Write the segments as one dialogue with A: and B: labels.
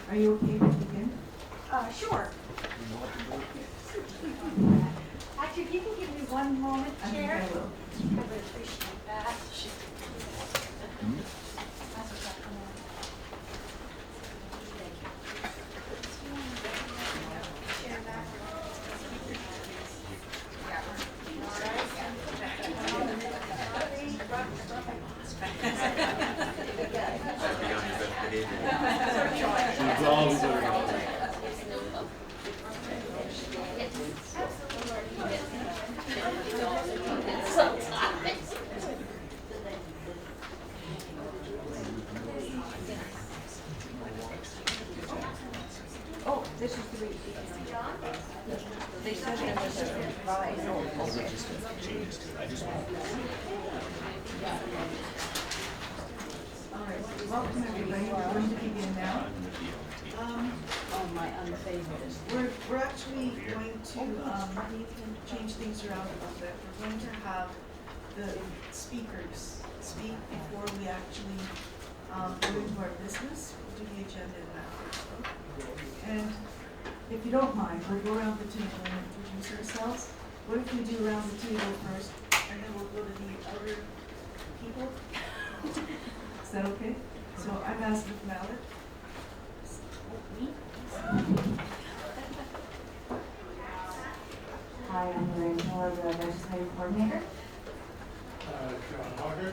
A: Are you okay to begin?
B: Sure. Actually, if you can give me one moment,
A: I think
B: Chair.
A: I will.
B: I would appreciate that. Oh, this is the reason. They said it was a rise.
A: All right, welcome everybody. We're going to begin now.
B: Oh, my unfavorite.
A: We're actually going to change things around a little bit. We're going to have the speakers speak before we actually go into our business. We'll do the agenda in that first though. And if you don't mind, we'll go around the table and introduce ourselves. What if we do around the table first, and then we'll go to the other people? Is that okay? So I'm Ashley Mallett.
C: Hi, I'm Lorraine Miller, the legislative coordinator.
D: John Hogger,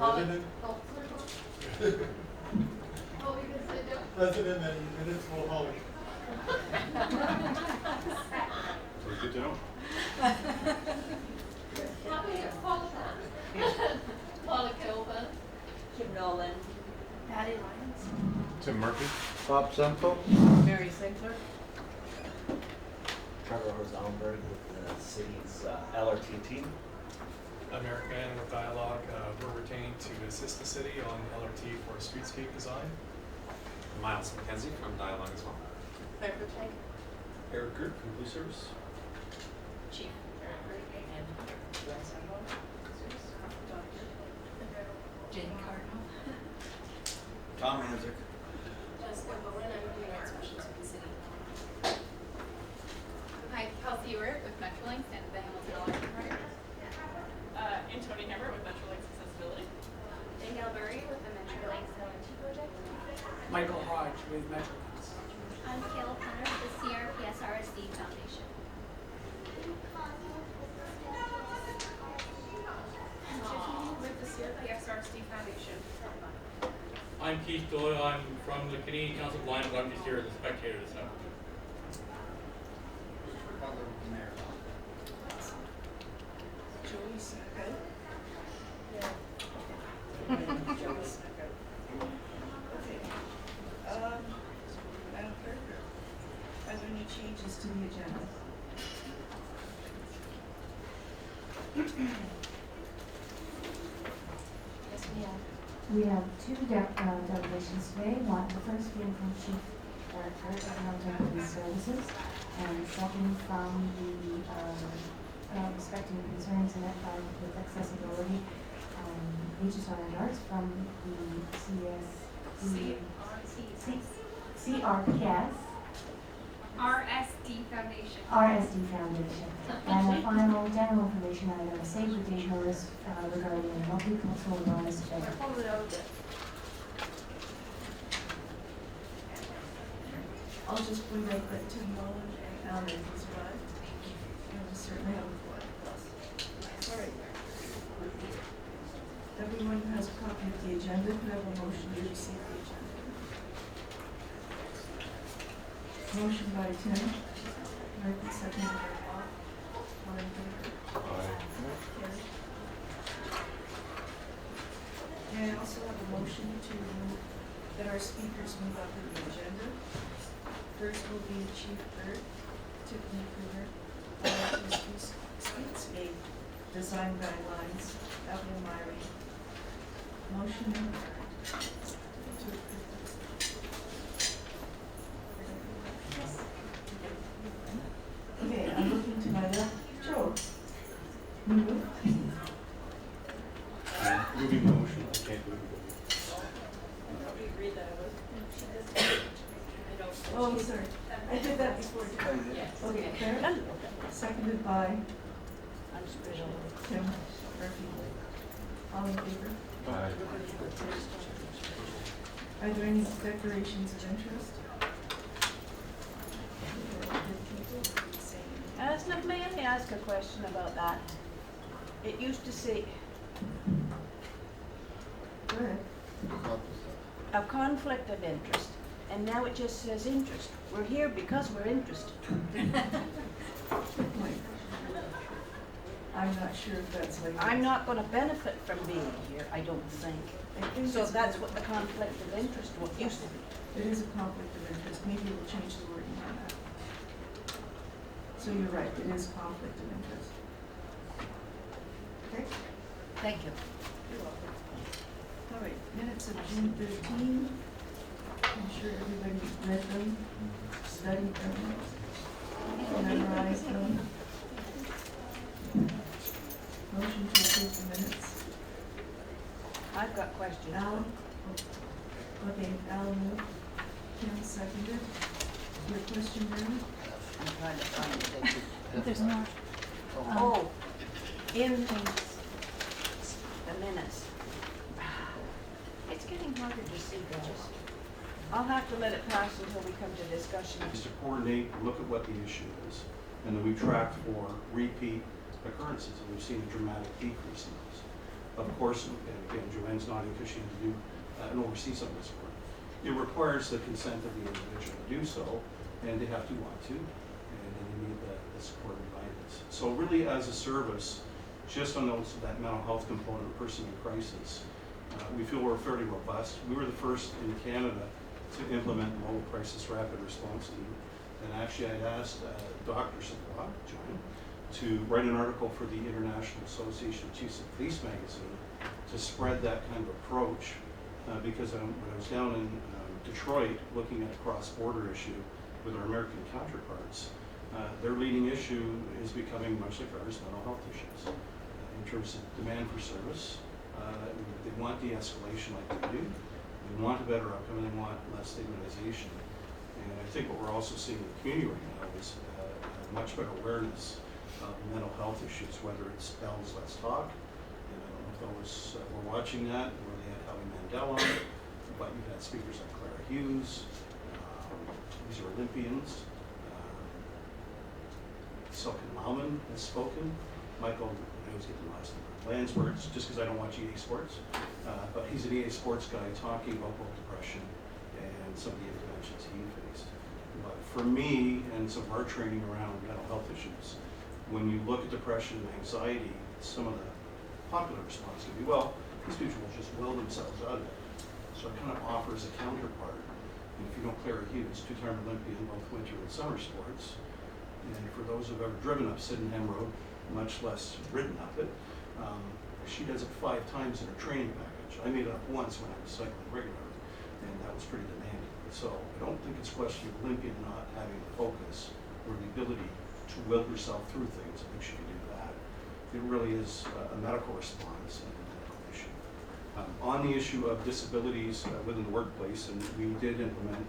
D: resident. Resident and municipal hauler.
E: Good to know.
F: Paula Kilburn.
B: Kim Nolan.
F: Patty Lyons.
E: Tim Murphy.
G: Bob Semple.
B: Mary Sinkler.
G: Trevor Rosenberg with the city's LRT team.
H: American with Dialogue. We're retained to assist the city on LRT for streetscape design.
E: Miles McKenzie from Dialogue as well.
F: Claire Butchek.
E: Eric Girt from Blue Service.
F: Chief. Jane Cardinal.
G: Tom Hansick.
F: Jessica Bowen. I'm Human Rights Specialist with the city. Hi, Kelsey Ewert with Metrolinx and the Hamilton Electric Department.
I: And Tony Hammer with Metrolinx Accessibility.
F: Danielle Burry with the Metrolinx LRT project.
J: Michael Hodge with Metrolinx.
K: I'm Kayla Penner with the CRPSRSD Foundation.
I: With the CRPSRSD Foundation.
L: I'm Keith Doyle. I'm from the Canadian Council of Blind, but I'm just here as a spectator this time.
A: Joey Sacco. Joey Sacco. Okay. Madam Clerk, are there any changes to the agenda?
F: Yes, we have.
C: We have two delegations today. One, the first being from Chief Director of Human Services, and the second from the respecting concerns and with accessibility, HSR and arts from the CRPS.
F: RSD Foundation.
C: RSD Foundation. And the final general information item, a save the date notice regarding the multicultural wellness fair.
F: Hold it over.
A: I'll just point out that Tim Nolan and Alan has arrived. And we certainly have a flag plus. All right. Everyone who has a copy of the agenda, could I have a motion to receive the agenda? Motion by Tim, Murphy, seconded by Bob. All in favor? Carried. And I also have a motion to move that our speakers move up in the agenda. First will be Chief Girt, Tiffany Kruger, streetscape design guidelines, Evelyn Myrie. Motion to approve. Okay, I'm looking to my left. Joe. You move?
E: Moving motion. I can't do it.
B: We agreed that it was.
A: Oh, sorry, I did that before. Okay, Claire, seconded by Tim Murphy. All in favor?
E: Aye.
A: Are there any declarations of interest?
B: May I ask a question about that? It used to say
A: Go ahead.
B: a conflict of interest, and now it just says interest. We're here because we're interested.
A: I'm not sure if that's like.
B: I'm not gonna benefit from being here, I don't think.
A: I think
B: So
A: it's
B: that's
A: more-
B: what the conflict of interest used to be.
A: It is a conflict of interest, maybe we'll change the wording on that. So you're right, it is conflict of interest. Okay,
B: Thank you.
A: all right, minutes of June 13. I'm sure everybody read them, studied them, memorized them. Motion to approve the minutes.
B: I've got questions.
A: Alan? Okay, Alan moved. Kim seconded. Your question, Brenda?
B: I'm trying to find it.
C: There's more.
B: Oh, in the minutes. It's getting harder to see, guys. I'll have to let it pass until we come to discussion.
M: Is to coordinate, look at what the issue is, and then we track for repeat occurrences, and we've seen a dramatic decrease in those. Of course, and again, Joanne's nodding because she had to do and oversee some of this work. It requires the consent of the individual to do so, and they have to want to, and then you need the support and guidance. So really, as a service, just on those that mental health component, person in crisis, we feel we're fairly robust. We were the first in Canada to implement mobile crisis rapid response team, and actually I'd asked Dr. Savoy, John, to write an article for the International Association of Chiefs of Police magazine to spread that kind of approach, because when I was down in Detroit looking at a cross-border issue with our American counterparts, their leading issue is becoming much like ours, mental health issues. In terms of demand for service, they want de-escalation like we do, they want a better outcome, and they want less stigmatization. And I think what we're also seeing in the community right now is a much better awareness of mental health issues, whether it's Bell's Let's Talk, and I don't know if those were watching that, where they had Howie Mandel on it, but you've had speakers like Clara Hughes, these are Olympians, Silken Malman has spoken, Michael, I always get the last name, Landsbergs, just because I don't watch EA Sports, but he's an EA Sports guy talking about both depression and some of the interventions he faced. But for me, and some of our training around mental health issues, when you look at depression and anxiety, some of the popular response can be, well, these people will just will themselves out of it. So it kind of offers a counterpart. And if you know Clara Hughes, two-time Olympian, both winter and summer sports, and for those who've ever driven up Sydenham Road, much less ridden up it, she does it 5 times in her training package. I made it up once when I was cycling regularly, and that was pretty demanding. So I don't think it's a question of Olympian not having the focus or the ability to will herself through things. I think she can do that. It really is a medical response and a medical issue. On the issue of disabilities within the workplace, and we did implement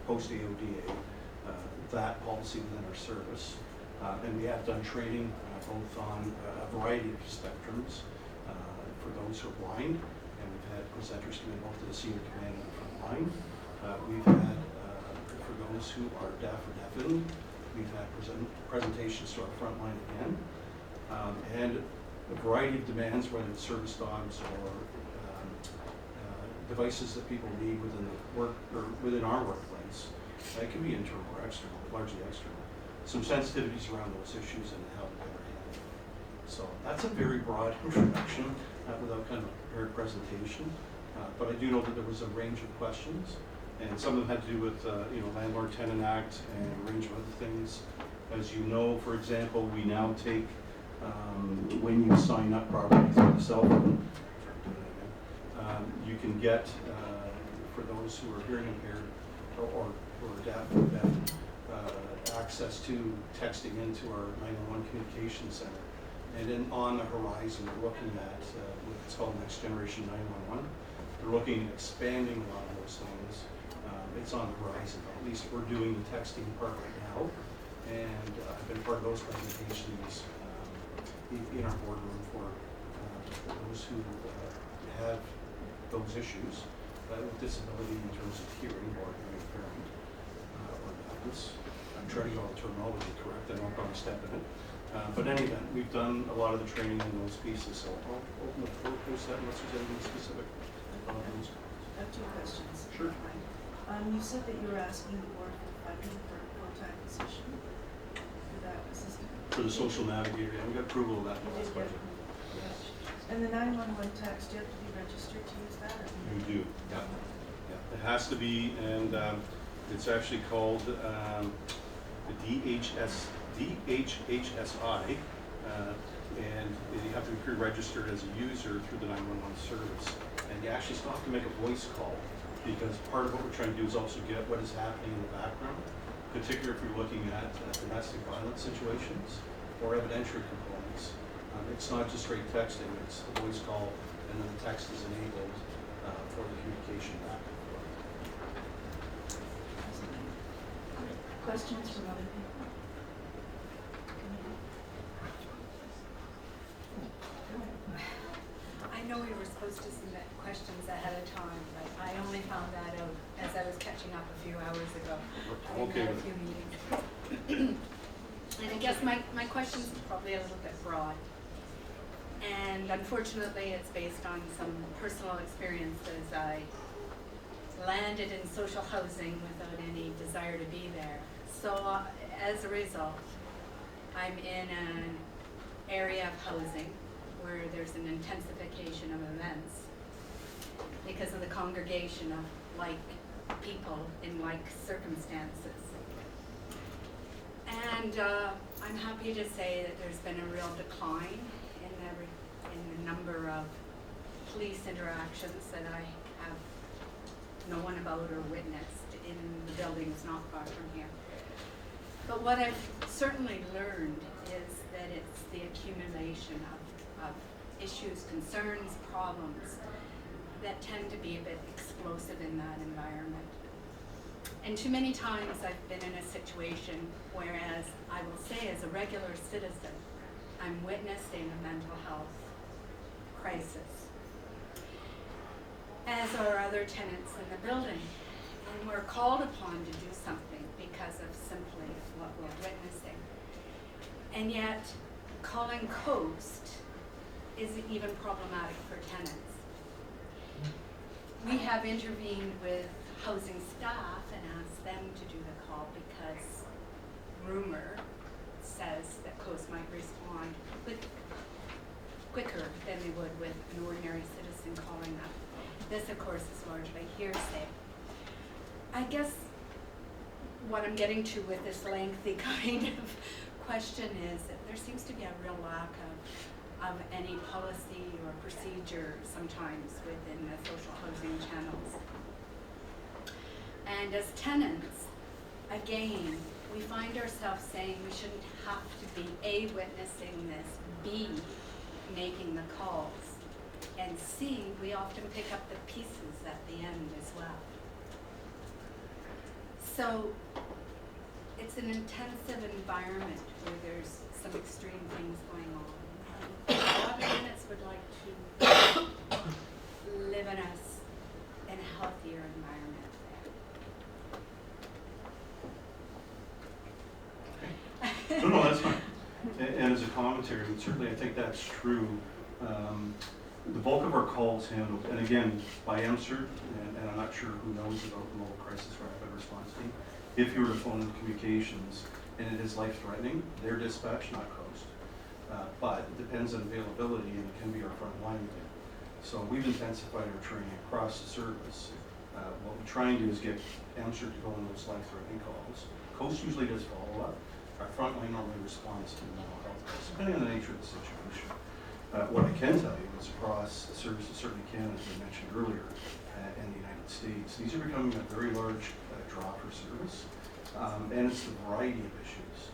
M: post-AODA, that policy within our service. And we have done training both on a variety of spectrums for those who are blind, and we've had presenters come in both to the senior command and the front line. We've had, for those who are deaf or deafened, we've had presentations to our front line again, and a variety of demands, whether it's service dogs or devices that people need within the work or within our workplace. It can be internal or external, but largely external. Some sensitivities around those issues and how to better handle them. So that's a very broad introduction without kind of a prepared presentation. But I do know that there was a range of questions, and some of them had to do with Landlord-Tenant Act and a range of other things. As you know, for example, we now take when you sign up properly through the cell phone, you can get for those who are hearing impaired or deaf or deaf, access to texting into our 911 communication center. And then on the horizon, we're looking at what's called Next Generation 911. We're looking at expanding a lot of those things It's on the horizon, at least we're doing the texting part right now. And I've been part of those presentations in our boardroom for those who have those issues with disability in terms of hearing or hearing impairment or balance. I'm trying to get all the terminology correct, I know I'm probably stepping it. But in any event, we've done a lot of the training in those pieces, so I'll open the floor post that unless there's anything specific on those.
A: I have two questions.
M: Sure.
A: You said that you were asking the board for funding for a full-time position for that assistant.
M: For the social navigator, yeah, we got approval of that in the last budget.
A: And the 911 tax, do you have to be registered to use that? Or
M: You do, yeah. Yeah. It has to be, and it's actually called the DHHSI, and you have to be pre-registered as a user through the 911 service. And you actually still have to make a voice call, because part of what we're trying to do is also get what is happening in the background, particularly if you're looking at domestic violence situations or evidentiary components. It's not just straight texting, it's the voice call, and then the text is enabled for the communication back and forth.
A: questions from other people?
N: I know we were supposed to submit questions ahead of time, but I only found that out as I was catching up a few hours ago. I had a few meetings. And I guess my questions are probably a little bit broad. And unfortunately, it's based on some personal experiences. I landed in social housing without any desire to be there. So as a result, I'm in an area of housing where there's an intensification of events because of the congregation of like people in like circumstances. And I'm happy to say that there's been a real decline in the number of police interactions that I have known about or witnessed in the buildings not far from here. But what I've certainly learned is that it's the accumulation of issues, concerns, problems that tend to be a bit explosive in that environment. And too many times I've been in a situation whereas I will say as a regular citizen, I'm witnessing a mental health crisis, as are other tenants in the building. And we're called upon to do something because of simply what we're witnessing. And yet, calling Coast is even problematic for tenants. We have intervened with housing staff and asked them to do the call because rumor says that Coast might respond quicker than they would with an ordinary citizen calling them. This, of course, is largely hearsay. I guess what I'm getting to with this lengthy kind of question is that there seems to be a real lack of any policy or procedure sometimes within the social housing channels. And as tenants, again, we find ourselves saying we shouldn't have to be A, witnessing this, B, making the calls, and C, we often pick up the pieces at the end as well. So it's an intensive environment where there's some extreme things going on. And a lot of tenants would like to live in a healthier environment there.
M: No, that's fine. And as a commentary, certainly I think that's true. The bulk of our calls handled, and again, by MCERT, and I'm not sure who knows about the Mobile Crisis Rapid Response Team. If you were to phone in communications and it is life-threatening, they're dispatched, not Coast. But it depends on availability, and it can be our front line again. So we've intensified our training across the service. What we try and do is get MCERT to go on those life-threatening calls. Coast usually does follow up. Our front line normally responds to mental health calls, depending on the nature of the situation. What I can tell you is across the services, certainly Canada, as I mentioned earlier, and the United States, these are becoming a very large draw for service, and it's a variety of issues.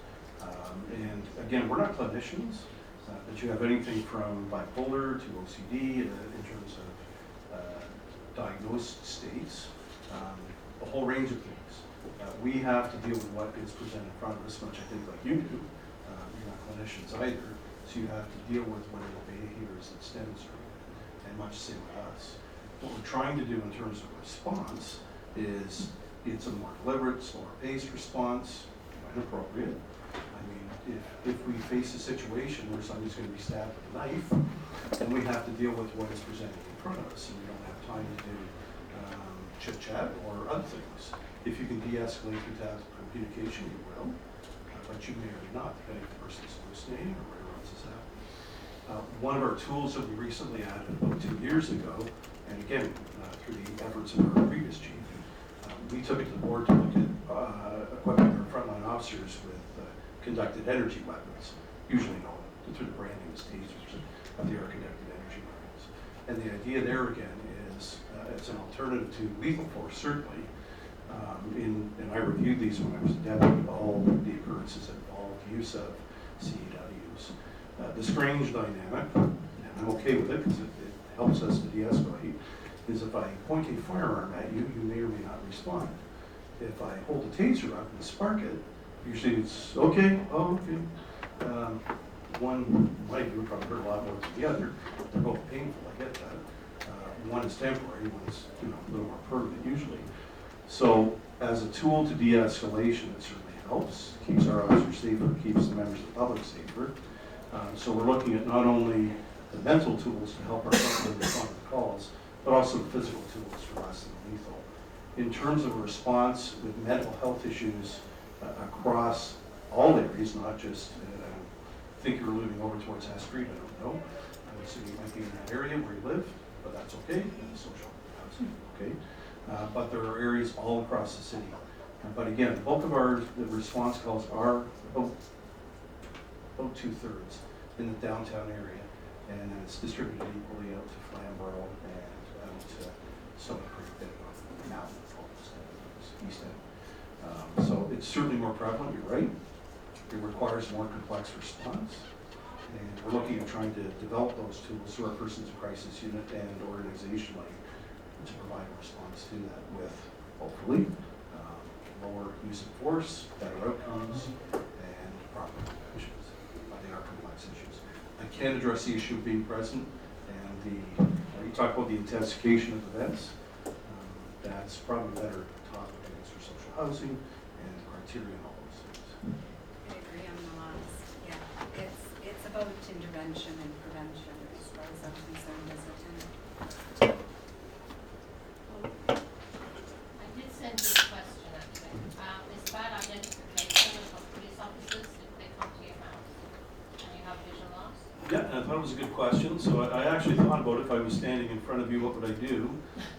M: And again, we're not clinicians, but you have anything from bipolar to OCD in terms of diagnosed states, a whole range of things. We have to deal with what is presented in front of us, much I think like you do. You're not clinicians either, so you have to deal with whatever behaviors that's demonstrated, and much the same with us. What we're trying to do in terms of response is it's a more deliberate, slower paced response, when appropriate. I mean, if we face a situation where somebody's going to be stabbed with a knife, then we have to deal with what is presented in front of us, and we don't have time to do chit-chat or other things. If you can de-escalate through tactical communication, you will, but you may or may not, depending if the person's hallucinating or whatever else is happening. One of our tools that we recently added about 2 years ago, and again, through the efforts of our previous chief, we took it to the board to look at equipping our frontline officers with conducted energy weapons, usually known through the branding as tasers, but they are conducted energy weapons. And the idea there again is it's an alternative to lethal force, certainly. And I reviewed these when I was a deputy, all the occurrences that involved use of CEWs. The strange dynamic, and I'm okay with it because it helps us to de-escalate, is if I point a firearm at you, you may or may not respond. If I hold a taser up and spark it, usually it's okay, oh, okay. One might do probably hurt a lot more than the other. They're both painful, I get that. One is temporary, one is a little more permanent usually. So as a tool to de-escalation, it certainly helps, keeps our officers safer, keeps the members of the public safer. So we're looking at not only the mental tools to help our people respond to the calls, but also the physical tools for less than lethal. In terms of a response with mental health issues across all areas, not just, I think you're alluding over towards High Street, I don't know. I would say you might be in that area where you live, but that's okay, in the social housing, okay. But there are areas all across the city. But again, the bulk of the response calls are about 2/3 in the downtown area, and then it's distributed equally out to Flamborough and out to Stony Creek, Mountain, East End. So it's certainly more prevalent, you're right. It requires more complex response. And we're looking at trying to develop those tools through our persons of crisis unit and organizationally to provide a response to that with, hopefully, lower use of force, better outcomes, and proper interventions. They are complex issues. I can't address the issue of being present, and you talk about the intensification of events. That's probably a better topic, I guess, for social housing and criteria and all those things.
N: I agree on the last. Yeah, it's about intervention and prevention as far as I'm concerned as a tenant.
K: I did send you a question actually. It's about identification of police officers if they come to your house and you have vision loss.
M: Yeah, and I thought it was a good question. So I actually thought about if I was standing in front of you, what would I do?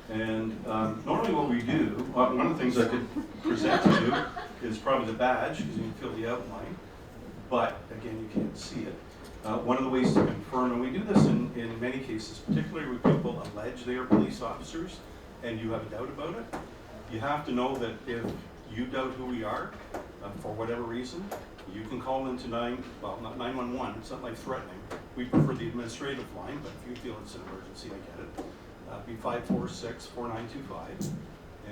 M: And normally what we do, one of the things I could present to you is probably the badge, because you can feel the outline. But again, you can't see it. One of the ways to confirm, and we do this in many cases, particularly when people allege they are police officers and you have a doubt about it, you have to know that if you doubt who we are, for whatever reason, you can call into not 911, it's not life-threatening. We prefer the administrative line, but if you feel it's an emergency, I get it. Be 546-4925,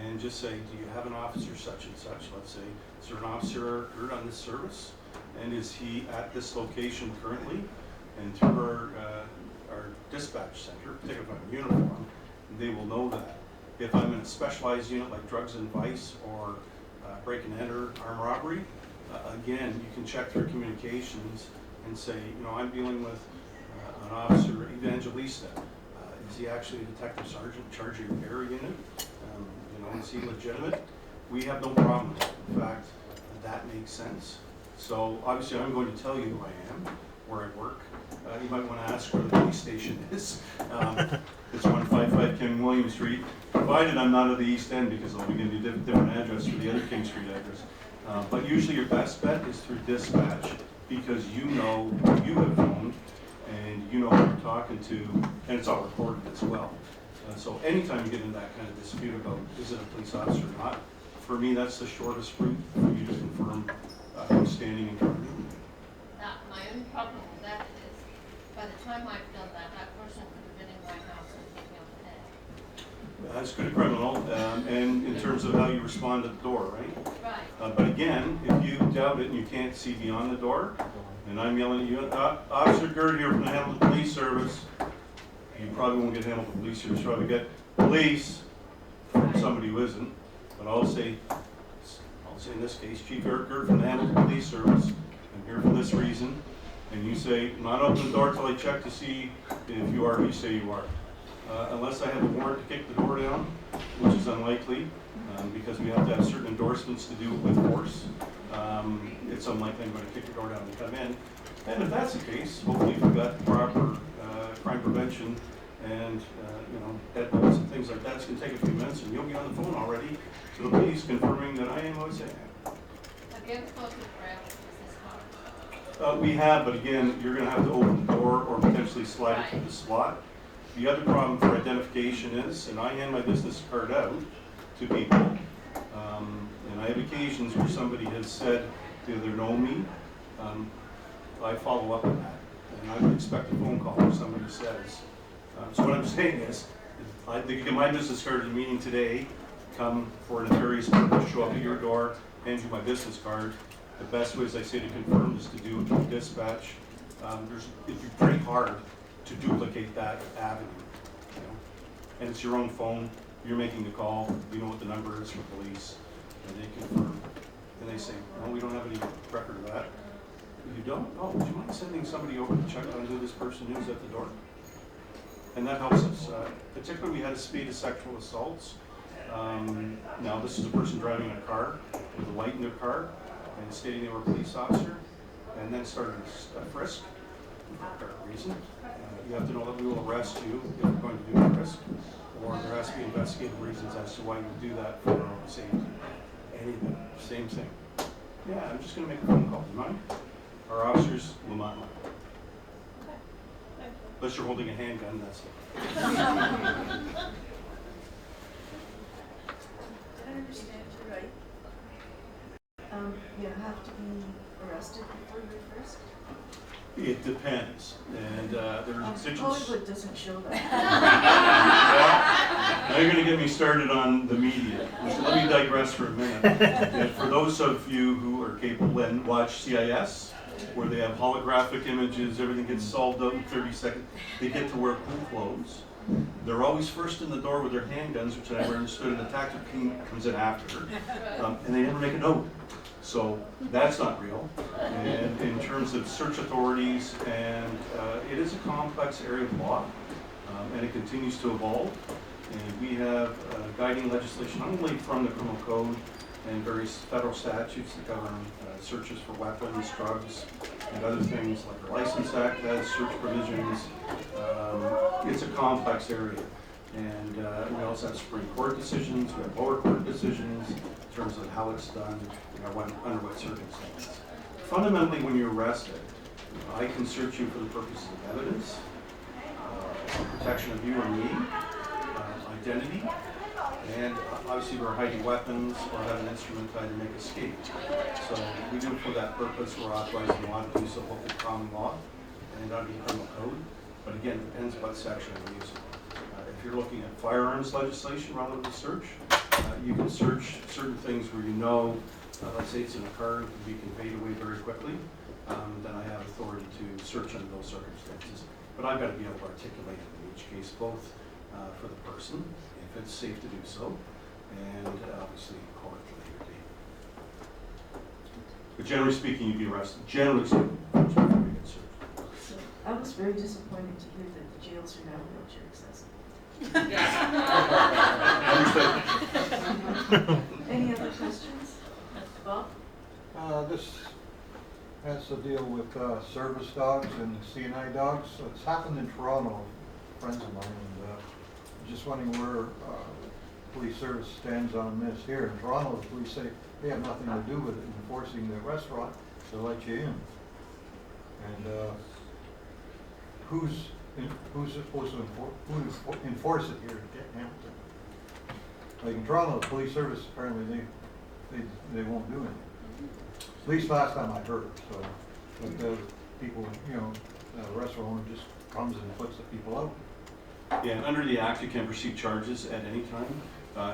M: and just say, do you have an officer such and such? Let's say, is there an officer Girt on this service? And is he at this location currently? And through our dispatch center, particularly if I'm in uniform, they will know that. If I'm in a specialized unit like drugs and vice or break and enter, armed robbery, again, you can check through communications and say, I'm dealing with an officer, Evangelista. Is he actually a detective sergeant in charge of your area unit? Is he legitimate? We have no problem with that. In fact, that makes sense. So obviously I'm going to tell you who I am, where I work. You might want to ask where the police station is. It's 155 King William Street, provided I'm not at the East End because I'll be giving you a different address for the other King Street address. But usually your best bet is through dispatch because you know who you have phoned and you know who you're talking to, and it's all recorded as well. So anytime you get into that kind of dispute about is it a police officer or not, for me that's the shortest route for you to confirm who's standing in front of you.
K: My own problem with that is, by the time I've done that, that person could have been in my house and hit me on the head.
M: That's good criminal, and in terms of how you respond at the door, right?
K: Right.
M: But again, if you doubt it and you can't see beyond the door, and I'm yelling at you, Officer Girt here from the Hamilton Police Service, you probably won't get Hamilton Police Service, you'll probably get police from somebody who isn't. But I'll say in this case, Chief Girt from the Hamilton Police Service, I'm here for this reason, and you say, I'm not opening the door till I check to see if you are who you say you are. Unless I have a warrant to kick the door down, which is unlikely, because we have to have certain endorsements to do it with force. It's unlikely I'm going to kick the door down and come in. And if that's the case, hopefully we've got proper crime prevention and head notes and things like that. It's going to take a few minutes, and you'll be on the phone already to the police confirming that I am who I say I am.
K: Have you ever thought of grabbing business cards?
M: We have, but again, you're going to have to open the door or potentially slide it through the slot. The other problem for identification is, and I hand my business card out to people, and I have occasions where somebody has said they either know me, I follow up on that, and I would expect a phone call if somebody says. So what I'm saying is, they can get my business card at a meeting today, come for a nefarious purpose, show up at your door, hand you my business card. The best way, as I say, to confirm is to do it through dispatch. It'd be pretty hard to duplicate that avenue, and it's your own phone. You're making the call. You know what the number is for police, and they confirm. And they say, "No, we don't have any record of that." You don't? Oh, would you mind sending somebody over to check on who this person is at the door? And that helps us. Particularly, we had a spate of sexual assaults. Now, this is a person driving a car with a light in their car and stating they were a police officer, and then started a frisk for a apparent reason. You have to know that we will arrest you if we're going to do a frisk, or there has to be investigative reasons as to why you would do that for our own safety. Anything, same thing. Yeah, I'm just going to make a phone call. Do you mind? Our officers will not mind. Unless you're holding a handgun, that's it.
A: Did I understand you right? You have to be arrested before you're first?
M: It depends, and there are situations.
A: Hollywood doesn't show that.
M: Well, now you're going to get me started on the media. Let me digress for a minute. And for those of you who are capable and watch CIS, where they have holographic images, everything gets solved out in 30 seconds, they get to wear cool clothes. They're always first in the door with their handguns, which I never understood, and the tactical team comes in after, and they never make a note. So that's not real. And in terms of search authorities, and it is a complex area of law, and it continues to evolve. And we have guiding legislation, not only from the criminal code and various federal statutes that govern searches for weapons, drugs, and other things, like the License Act has search provisions. It's a complex area. And we also have Supreme Court decisions, we have lower court decisions in terms of how it's done, under what circumstances. Fundamentally, when you're arrested, I can search you for the purposes of evidence, protection of you or me, identity, and obviously we're hiding weapons or have an instrument tied to make escape. So we do it for that purpose. We're authorized in law to do so both in common law and under the criminal code. But again, it depends what section we're using. If you're looking at firearms legislation rather than search, you can search certain things where let's say it's in a car, it can be conveyed away very quickly, then I have authority to search under those circumstances. But I've got to be able to articulate it in each case, both for the person, if it's safe to do so, and obviously court for the liberty. But generally speaking, you'd be arrested. Generally speaking, before you get searched.
A: So I was very disappointed to hear that the jails are now wheelchair accessible. Any other questions? Bob?
O: This has to deal with service dogs and CNI dogs. It's happened in Toronto, friends of mine, and just wondering where police service stands on this here. In Toronto, the police say they have nothing to do with it, enforcing the restaurant to let you in. And who's supposed to enforce it here in Hampton? Like in Toronto, the police service apparently they won't do anything. At least last time I heard. So, but the people, the restaurant owner just comes and puts the people out.
M: And under the Act, you can proceed charges at any time.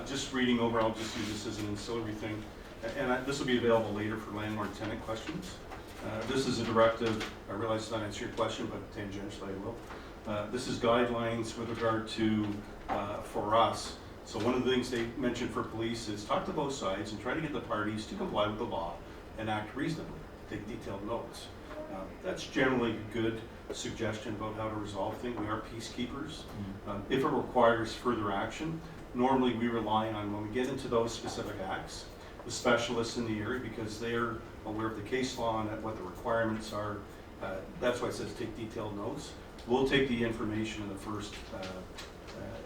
M: Just reading over, I'll just use this as an ancillary thing. And this will be available later for landlord-tenant questions. This is a directive. I realize it's not answering your question, but tangentially I will. This is guidelines with regard to, for us. So one of the things they mentioned for police is talk to both sides and try to get the parties to comply with the law and act reasonably. Take detailed notes. That's generally a good suggestion about how to resolve things. We are peacekeepers. If it requires further action, normally we rely on, when we get into those specific acts, the specialists in the area, because they're aware of the case law and what the requirements are. That's why it says take detailed notes. We'll take the information in the first,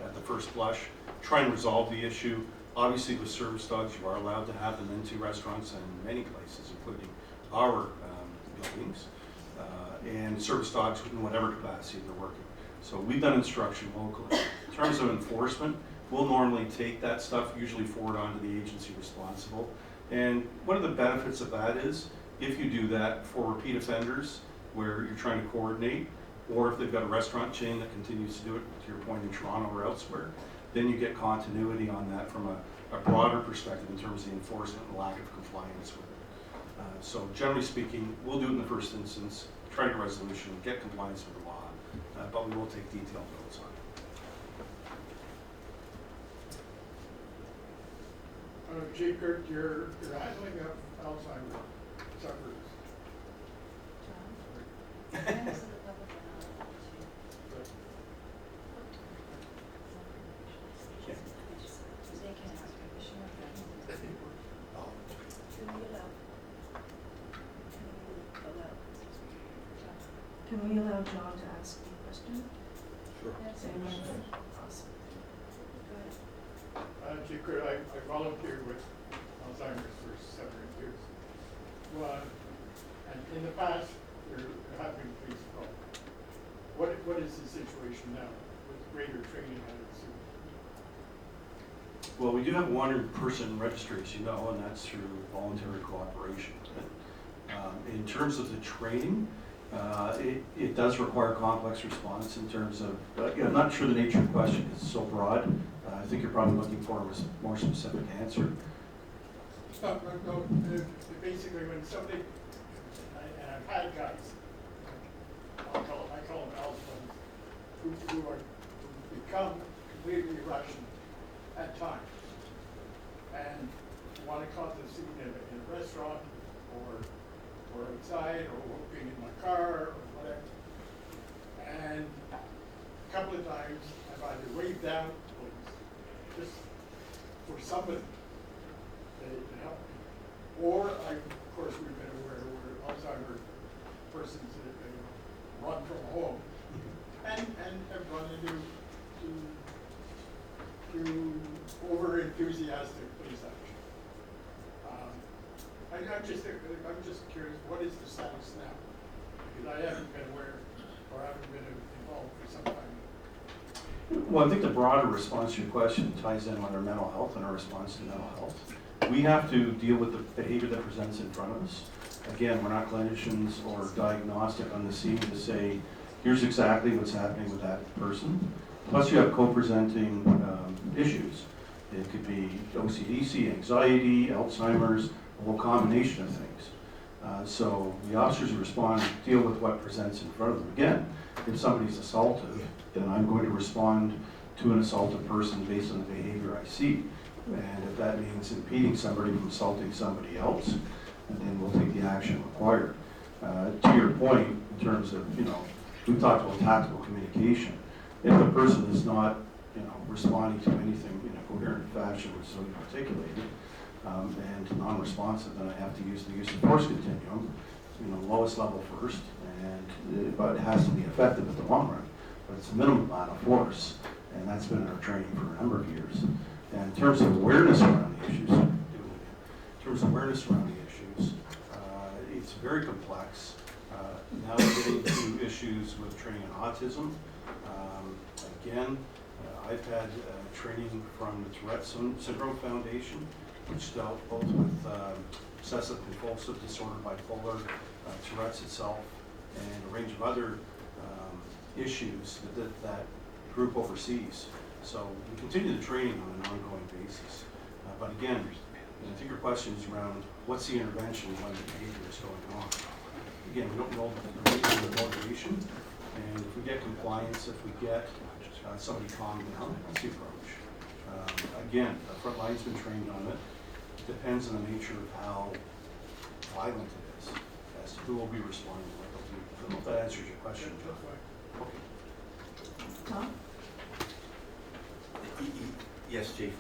M: at the first blush, try and resolve the issue. Obviously with service dogs, you are allowed to have them into restaurants and many places, including our buildings. And service dogs in whatever capacity they're working. So we've done instruction locally. In terms of enforcement, we'll normally take that stuff, usually forward onto the agency responsible. And one of the benefits of that is, if you do that for repeat offenders, where you're trying to coordinate, or if they've got a restaurant chain that continues to do it, to your point in Toronto or elsewhere, then you get continuity on that from a broader perspective in terms of the enforcement and lack of compliance with it. So generally speaking, we'll do it in the first instance, try to get resolution, get compliance with the law, but we will take detailed notes on it.
D: Girt, you're handling of Alzheimer's sufferers.
A: Can we allow John to ask the question?
D: Sure.
A: Awesome.
D: Girt, I volunteered with Alzheimer's for 7 years. Well, and in the past, there have been police calls. What is the situation now with greater training at it?
M: Well, we do have one person registry, as you know, and that's through voluntary cooperation. In terms of the training, it does require complex response in terms of, I'm not sure the nature of the question because it's so broad. I think you're probably looking for a more specific answer.
D: No, basically when somebody, and I've had guys, I call them Alzheimer's, who become completely Russian at times and want to cause a scene in a restaurant or outside or walking in my car or whatever. And a couple of times I've either waved down police just for somebody to help me. Or of course we've been aware where Alzheimer's persons that run from home and have run into over enthusiastic police action. I'm just curious, what is the status now? Because I haven't been aware or haven't been involved for some time.
M: Well, I think the broader response to your question ties in with our mental health and our response to mental health. We have to deal with the behavior that presents in front of us. Again, we're not clinicians or diagnostic on the scene to say, here's exactly what's happening with that person. Plus you have co-presenting issues. It could be OCD, anxiety, Alzheimer's, a whole combination of things. So the officers who respond deal with what presents in front of them. Again, if somebody's assaulted, then I'm going to respond to an assaulted person based on the behavior I see. And if that means impeding somebody from assaulting somebody else, then we'll take the action required. To your point, in terms of, we've talked about tactical communication. If the person is not, responding to anything in a coherent fashion, which is so articulated, and non-responsive, then I have to use the use of force continuum, lowest level first, but it has to be effective at the long run. But it's a minimum amount of force, and that's been in our training for a number of years. And in terms of awareness around the issues, it's very complex. Now we're getting to issues with training on autism. Again, I've had training from the Tourette Syndrome Foundation, which dealt both with obsessive compulsive disorder, bipolar, Tourette's itself, and a range of other issues that group overseas. So we continue the training on an ongoing basis. But again, I think your question is around what's the intervention when the behavior is going on. Again, we don't know the reason or the motivation, and if we get compliance, if we get somebody calmed down, that's the approach. Again, the front line's been trained on it. It depends on the nature of how violent it is, as to who will be responding to what they'll do. I don't know if that answers your question, John. Okay.
A: Tom?
P: Yes, Chief.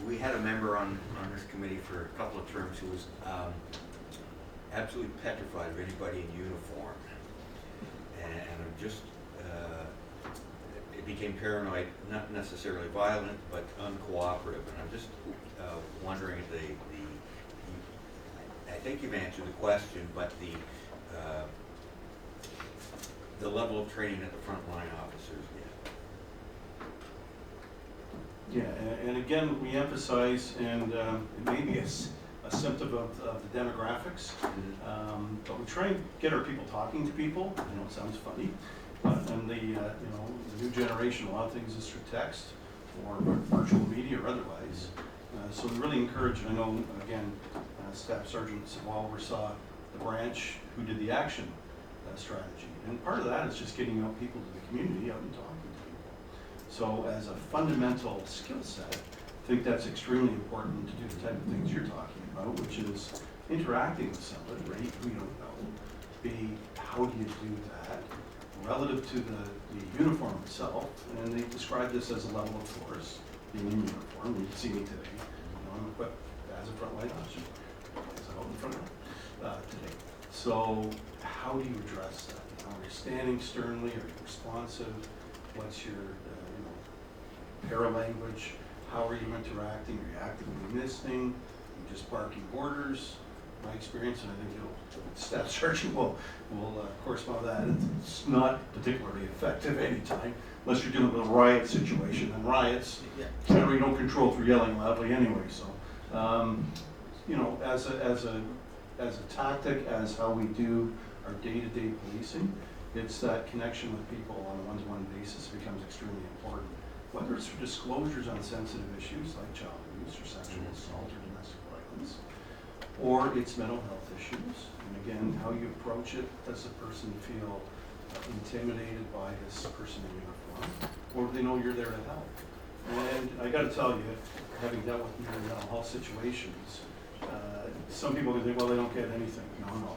P: We had a member on this committee for a couple of terms who was absolutely petrified of anybody in uniform. And I'm just, it became paranoid, not necessarily violent, but uncooperative. And I'm just wondering if I think you've answered the question, but the level of training that the frontline officers get.
M: Yeah, and again, we emphasize, and it may be a symptom of the demographics, but we try and get our people talking to people. I know it sounds funny, but and the new generation, a lot of things is through text or virtual media or otherwise. So we really encourage, and I know, again, Staff Sergeant Saval oversaw the branch who did the action strategy. And part of that is just getting out people to the community, out and talking to people. So as a fundamental skill set, I think that's extremely important to do the type of things you're talking about, which is interacting with somebody, right, who you don't know. B, how do you do that relative to the uniform itself? And they describe this as a level of force, being in uniform. You can see me today. I'm equipped as a frontline officer, as I'm out in front of today. So how do you address that? Are you standing sternly? Are you responsive? What's your paralanguage? How are you interacting? Are you actively listening? Are you just barking orders? My experience, and I think Staff Sergeant will correspond with that, it's not particularly effective anytime, unless you're dealing with a riot situation. And riots, generally don't control through yelling loudly anyway. So, as a tactic, as how we do our day-to-day policing, it's that connection with people on a one-to-one basis becomes extremely important. Whether it's for disclosures on sensitive issues like child abuse or sexual assault or domestic violence, or it's mental health issues, and again, how you approach it. Does the person feel intimidated by this person in uniform, or do they know you're there to help? And I got to tell you, having dealt with mental health situations, some people can think, well, they don't get anything. No.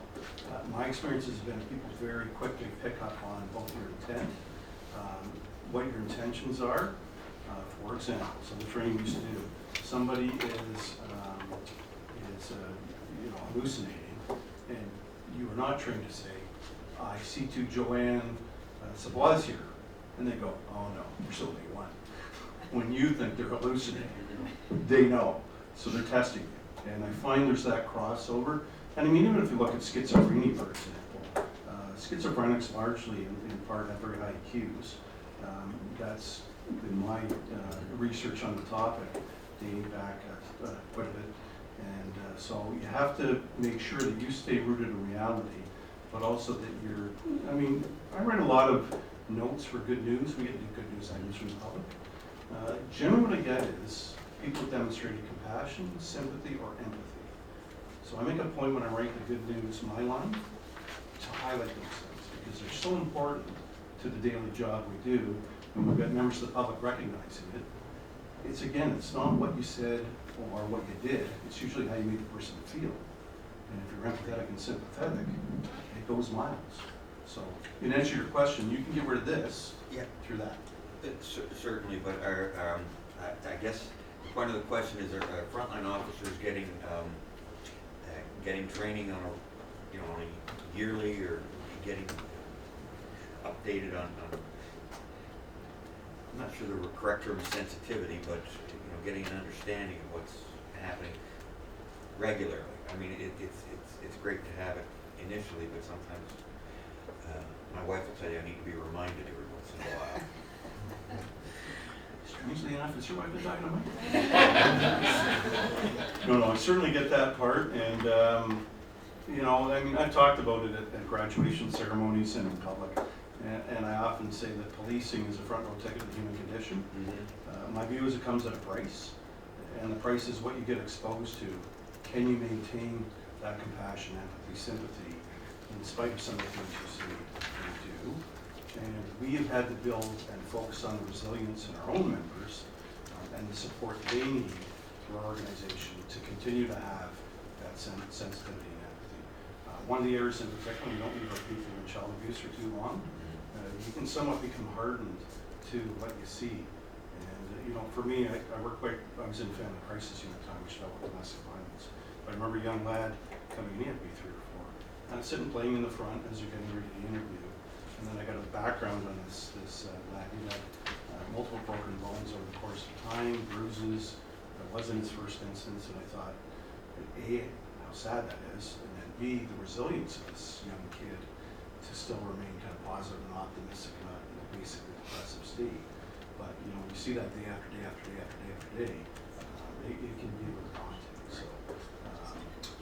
M: My experience has been people very quickly pick up on both your intent, what your intentions are. For example, so the training used to do, somebody is hallucinating, and you are not trained to say, I see to Joanne Savoy's here, and they go, oh no, you're still day one. When you think they're hallucinating, they know, so they're testing you. And I find there's that crossover. And I mean, even if you look at schizophrenia, for example, schizophrenics largely in part have very high IQs. That's been my research on the topic dating back quite a bit. And so you have to make sure that you stay rooted in reality, but also that you're, I mean, I write a lot of notes for good news. We get good news items from the public. Generally what I get is people demonstrating compassion, sympathy, or empathy. So I make a point when I write the good news, my line, to highlight those things because they're so important to the daily job we do, and we've got members of the public recognizing it. It's again, it's not what you said or what you did, it's usually how you made the person feel. And if you're empathetic and sympathetic, it goes miles. So in answer to your question, you can get rid of this through that.
P: Certainly, but I guess part of the question is, are frontline officers getting training on a yearly, or getting updated on I'm not sure the correct term is sensitivity, but getting an understanding of what's happening regularly. I mean, it's great to have it initially, but sometimes my wife will tell you I need to be reminded every once in a while.
M: Strangely enough, it's your wife is dynamite. No, I certainly get that part, and I mean, I've talked about it at graduation ceremonies and in public, And I often say that policing is a front row ticket to the human condition. My view is it comes at a price, and the price is what you get exposed to. Can you maintain that compassion, empathy, sympathy, in spite of some of the things you see and do? And we have had to build and focus on the resilience in our own members and the support they need through our organization to continue to have that sensitivity and empathy. One of the areas in particular, we don't leave our people in child abuse for too long. You can somewhat become hardened to what you see. And you know, for me, I was in family crisis unit time, which dealt with domestic violence. I remember a young lad coming in, be 3 or 4. And I'm sitting playing in the front as you're getting ready to interview. And then I got a background on this lad. He had multiple broken bones over the course of time, bruises. It wasn't his first instance, and I thought, A, how sad that is, and then B, the resilience of this young kid to still remain kind of positive and optimistic, not in a basically depressive state. But you know, you see that day after day after day after day after day. It can be really daunting. So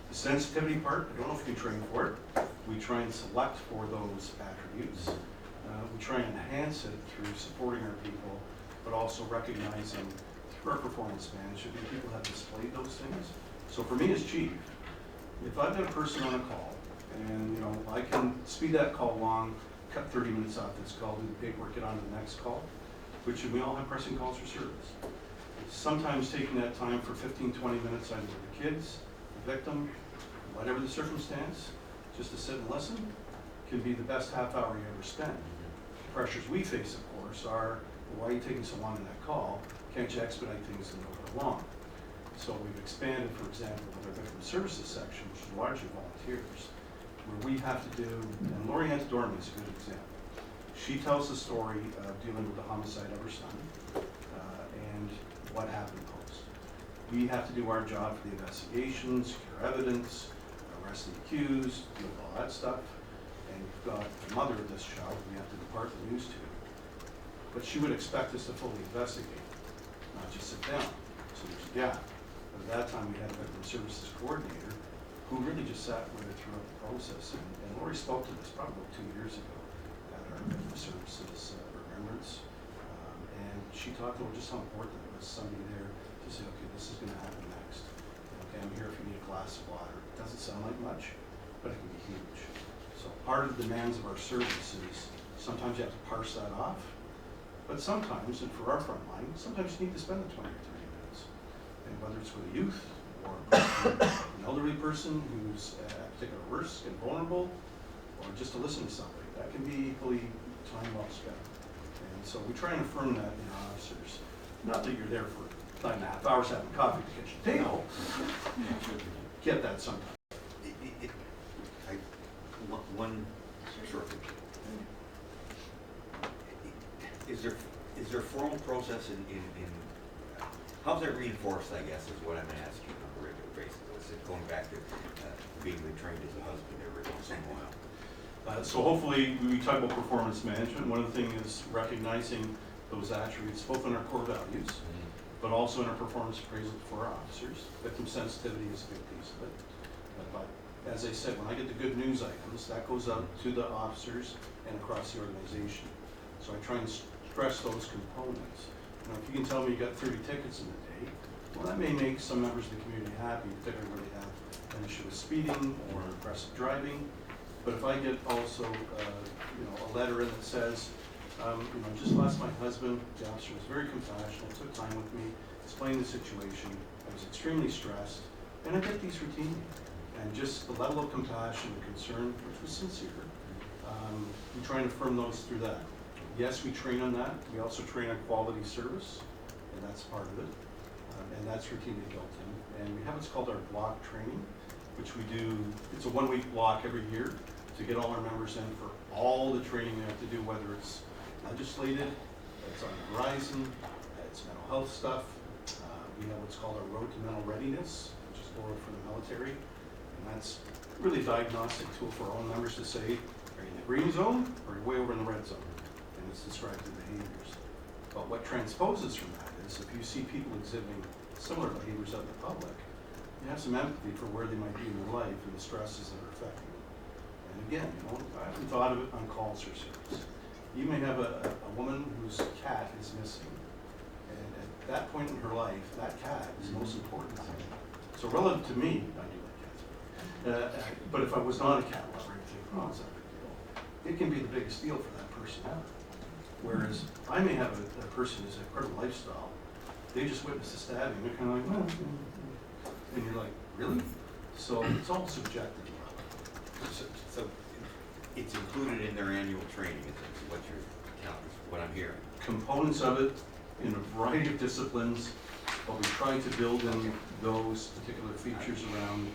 M: the sensitivity part, I don't know if you can train for it. We try and select for those attributes. We try and enhance it through supporting our people, but also recognizing through our performance management that people have displayed those things. So for me as chief, if I've got a person on a call, and you know, I can speed that call along, cut 30 minutes off this call, do the paperwork, get on to the next call, which we all have pressing calls for service. Sometimes taking that time for 15, 20 minutes, either with the kids, the victim, whatever the circumstance, just to sit and listen, can be the best half hour you ever spend. The pressures we face, of course, are, well, why are you taking so long in that call? Can't you expedite things and move it along? So we've expanded, for example, with our victim services section, which is largely volunteers, where we have to do, and Lorianne Dorman is a good example. She tells the story of dealing with the homicide of her son and what happened post. We have to do our job for the investigation, secure evidence, arrest the accused, deal with all that stuff. And you've got the mother of this child we have to depart the news to. But she would expect us to fully investigate, not just sit down. So there's a gap. But at that time we had a victim services coordinator who really just sat with her throughout the process. And Lori spoke to this probably about 2 years ago at our victim services remembrance. And she talked about just how important it was somebody there to say, okay, this is going to happen next. Okay, I'm here if you need a glass of water. It doesn't sound like much, but it can be huge. So part of the demands of our service is sometimes you have to parse that off, but sometimes, and for our front line, sometimes you need to spend the 20 or 30 minutes. And whether it's with a youth or an elderly person who's at particular risk and vulnerable, or just to listen to somebody, that can be equally time well spent. And so we try and affirm that in our officers. Not that you're there for 9.5 hours having coffee at the kitchen table. Get that sometimes.
P: One short. Is there a formal process in how's that reinforced, I guess, is what I'm asking on a regular basis. Is it going back to being retrained as a husband every once in a while?
M: So hopefully, we talk about performance management. One of the things is recognizing those attributes, both in our core values, but also in our performance appraisal for our officers. Victim sensitivity is a big piece of it. But as I said, when I get the good news items, that goes out to the officers and across the organization. So I try and stress those components. You know, if you can tell me you got 30 tickets in a day, well, that may make some members of the community happy, particularly where they have an issue with speeding or aggressive driving. But if I get also, you know, a letter in that says, you know, just lost my husband, the officer was very compassionate, took time with me, explained the situation, I was extremely stressed, and I get these routinely. And just the level of compassion and concern, which was sincere, we try and affirm those through that. Yes, we train on that. We also train on quality service, and that's part of it. And that's routinely built in. And we have what's called our block training, which we do, it's a 1-week block every year to get all our members in for all the training they have to do, whether it's legislated, it's on the horizon, it's mental health stuff. We have what's called our Road to Mental Readiness, which is borrowed from the military. And that's really a diagnostic tool for our own members to say, are you in the green zone or are you way over in the red zone? And it's described the behaviors. But what transposes from that is if you see people exhibiting similar behaviors out in the public, you have some empathy for where they might be in their life and the stresses that are affecting them. And again, you know, I haven't thought of it on calls for service. You may have a woman whose cat is missing, and at that point in her life, that cat is the most important thing. So relative to me, I do like cats, but if I was not a cat lover, I'd think, oh, it's not a big deal. It can be the biggest deal for that person ever. Whereas I may have a person who's a criminal lifestyle, they just witnessed a stabbing, they're kind of like, well, and you're like, really? So it's all subjective.
P: So it's included in their annual training, is what I'm hearing.
M: Components of it in a variety of disciplines, but we try to build in those particular features around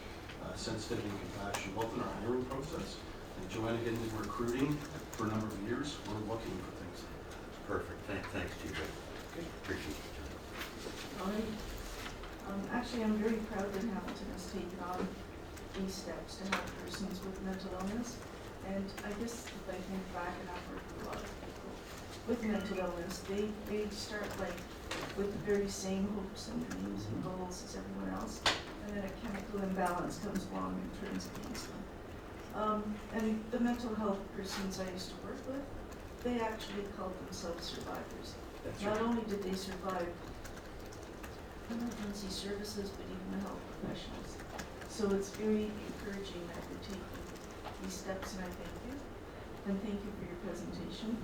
M: sensitivity and compassion, both in our hiring process. And Joanna did recruiting for a number of years. We're looking for things like that.
P: Perfect. Thanks, Chief. Appreciate it.
A: Actually, I'm very proud that Hamilton has taken on these steps to help persons with mental illness. And I guess if I think back, and I've worked with a lot of people with mental illness, they start like with the very same hopes and dreams and goals as everyone else, and then a chemical imbalance comes along and turns against them. And the mental health persons I used to work with, they actually called themselves survivors.
M: That's
A: Not
M: right.
A: only did they survive emergency services, but even the health professionals. So it's very encouraging that you're taking these steps, and I thank you. And thank you for your presentation.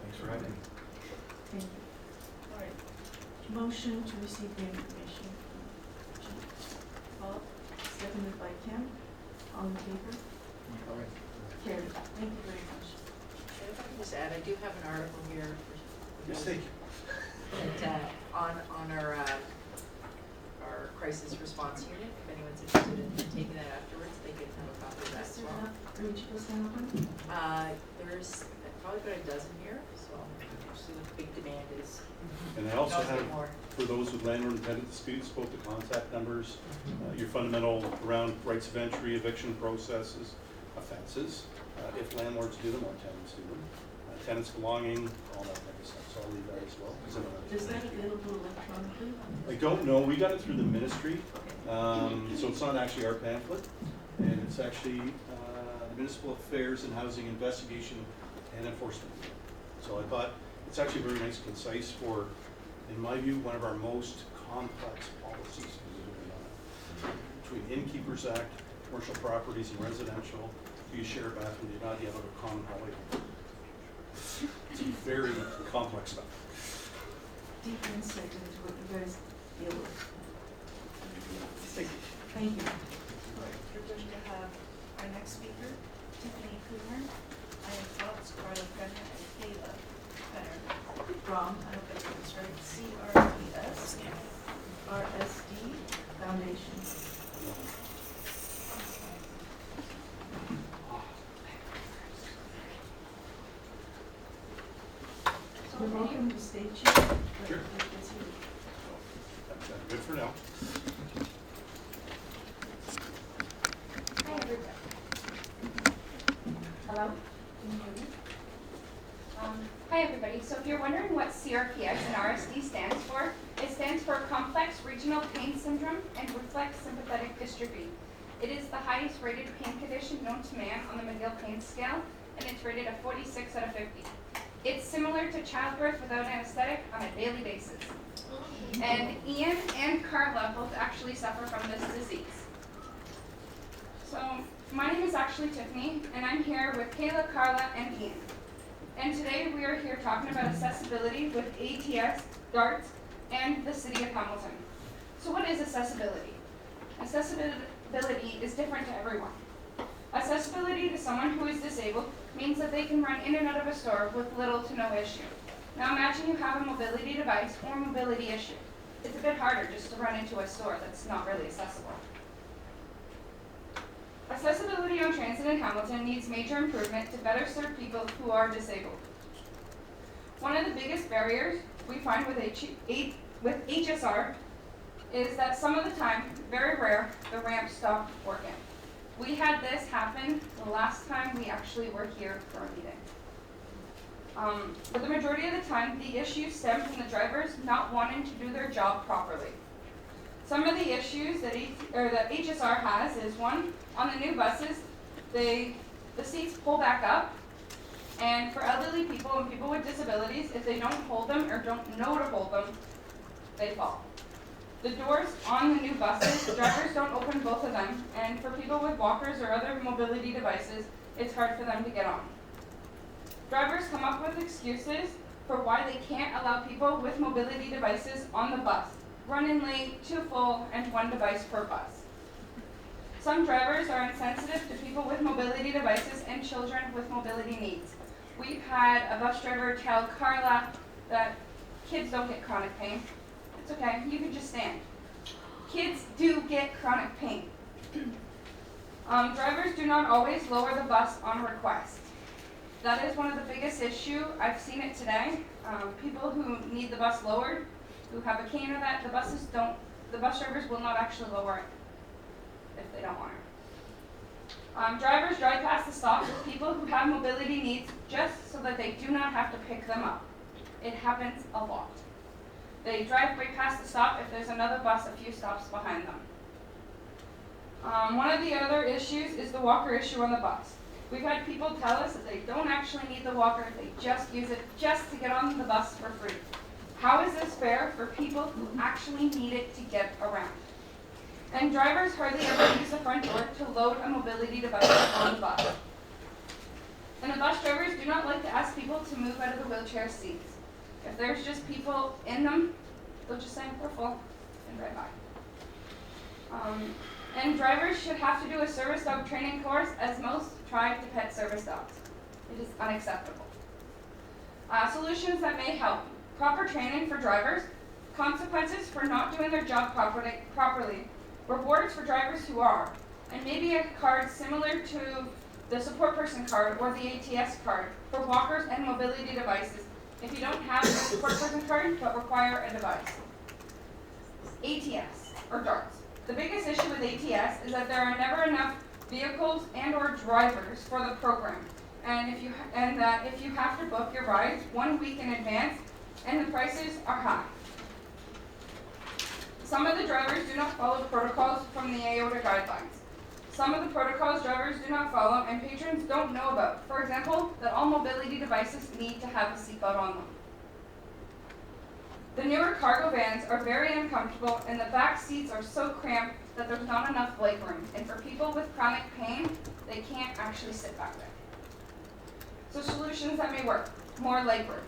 M: Thanks for having me.
A: Thank you. All right. Motion to receive the information. Bob, seconded by Kim. All in favor?
M: All right.
A: Carried. Thank you very much.
B: If I can just add, I do have an article here
M: Yes, thank you.
B: that, on our crisis response unit. If anyone's interested in taking that afterwards, they can have a copy of that as well.
A: Are each of us have one?
B: There's probably about a dozen here, so see what the big demand is.
M: And I also
B: I'll say
M: have,
B: more.
M: for those with landlord and tenant disputes, both the contact numbers, your fundamental around rights of entry, eviction processes, offenses, if landlords do them or tenants do them, tenants belonging, all that type of stuff. So I'll leave that as well.
A: Is that available electronically?
M: I don't know. We got it through the ministry, so it's not actually our pamphlet, and it's actually the Municipal Affairs and Housing Investigation and Enforcement. So I thought it's actually very nice, concise for, in my view, one of our most complex policies. Between Innkeepers Act, commercial properties and residential, do you share a bathroom, do you not, do you have a common hallway? It's very complex stuff.
A: Deep insight into what you guys deal with.
M: Thank you.
A: Thank you. All right, we're going to have our next speaker, Tiffany Coomer. I have Fox, Carla Penner, and Kayla Penner from, I hope I got this right, CRSD Foundation. So you're welcome to stay chief.
M: Sure.
A: It's here.
M: That's good for now.
C: Hi, everybody. Hello? Can you hear me? Hi, everybody. So if you're wondering what CRPS and RSD stands for, it stands for Complex Regional Pain Syndrome and Reflex Sympathetic Dystrophy. It is the highest rated pain condition known to man on the McGill Pain Scale, and it's rated a 46 out of 50. It's similar to childbirth without anesthetic on a daily basis. And Ian and Carla both actually suffer from this disease. So my name is actually Tiffany, and I'm here with Kayla, Carla, and Ian. And today we are here talking about accessibility with ATS, Girt, and the City of Hamilton. So what is accessibility? Accessibility is different to everyone. Accessibility to someone who is disabled means that they can run in and out of a store with little to no issue. Now imagine you have a mobility device or a mobility issue. It's a bit harder just to run into a store that's not really accessible. Accessibility on transit in Hamilton needs major improvement to better serve people who are disabled. One of the biggest barriers we find with HSR is that some of the time, very rare, the ramps stop working. We had this happen the last time we actually were here for a meeting. But the majority of the time, the issues stem from the drivers not wanting to do their job properly. Some of the issues that HSR has is, one, on the new buses, the seats pull back up,
Q: And for elderly people and people with disabilities, if they don't hold them or don't know to hold them, they fall. The doors on the new buses, drivers don't open both of them, and for people with walkers or other mobility devices, it's hard for them to get on. Drivers come up with excuses for why they can't allow people with mobility devices on the bus, running late, too full, and one device per bus. Some drivers are insensitive to people with mobility devices and children with mobility needs. We've had a bus driver tell Carla that kids don't get chronic pain. It's okay, you can just stand. Kids do get chronic pain. Drivers do not always lower the bus on request. That is one of the biggest issues. I've seen it today. People who need the bus lowered, who have a cane or that, the bus drivers will not actually lower it if they don't want it. Drivers drive past the stop with people who have mobility needs just so that they do not have to pick them up. It happens a lot. They drive right past the stop if there's another bus a few stops behind them. One of the other issues is the walker issue on the bus. We've had people tell us that they don't actually need the walker, they just use it just to get on the bus for free. How is this fair for people who actually need it to get around? And drivers hardly ever use the front door to load a mobility device on the bus. And the bus drivers do not like to ask people to move out of the wheelchair seats. If there's just people in them, they'll just say we're full and drive by. And drivers should have to do a service dog training course, as most try to pet service dogs. It is unacceptable. Solutions that may help. Proper training for drivers, consequences for not doing their job properly, rewards for drivers who are, and maybe a card similar to the support person card or the ATS card for walkers and mobility devices if you don't have a support person card but require a device. ATS, or DARTs. The biggest issue with ATS is that there are never enough vehicles and or drivers for the program, and that if you have to book your rides 1 week in advance, and the prices are high. Some of the drivers do not follow protocols from the AOTA guidelines. Some of the protocols drivers do not follow and patrons don't know about. For example, that all mobility devices need to have a seatbelt on them. The newer cargo vans are very uncomfortable and the back seats are so cramped that there's not enough leg room. And for people with chronic pain, they can't actually sit back there. So solutions that may work. More leg room.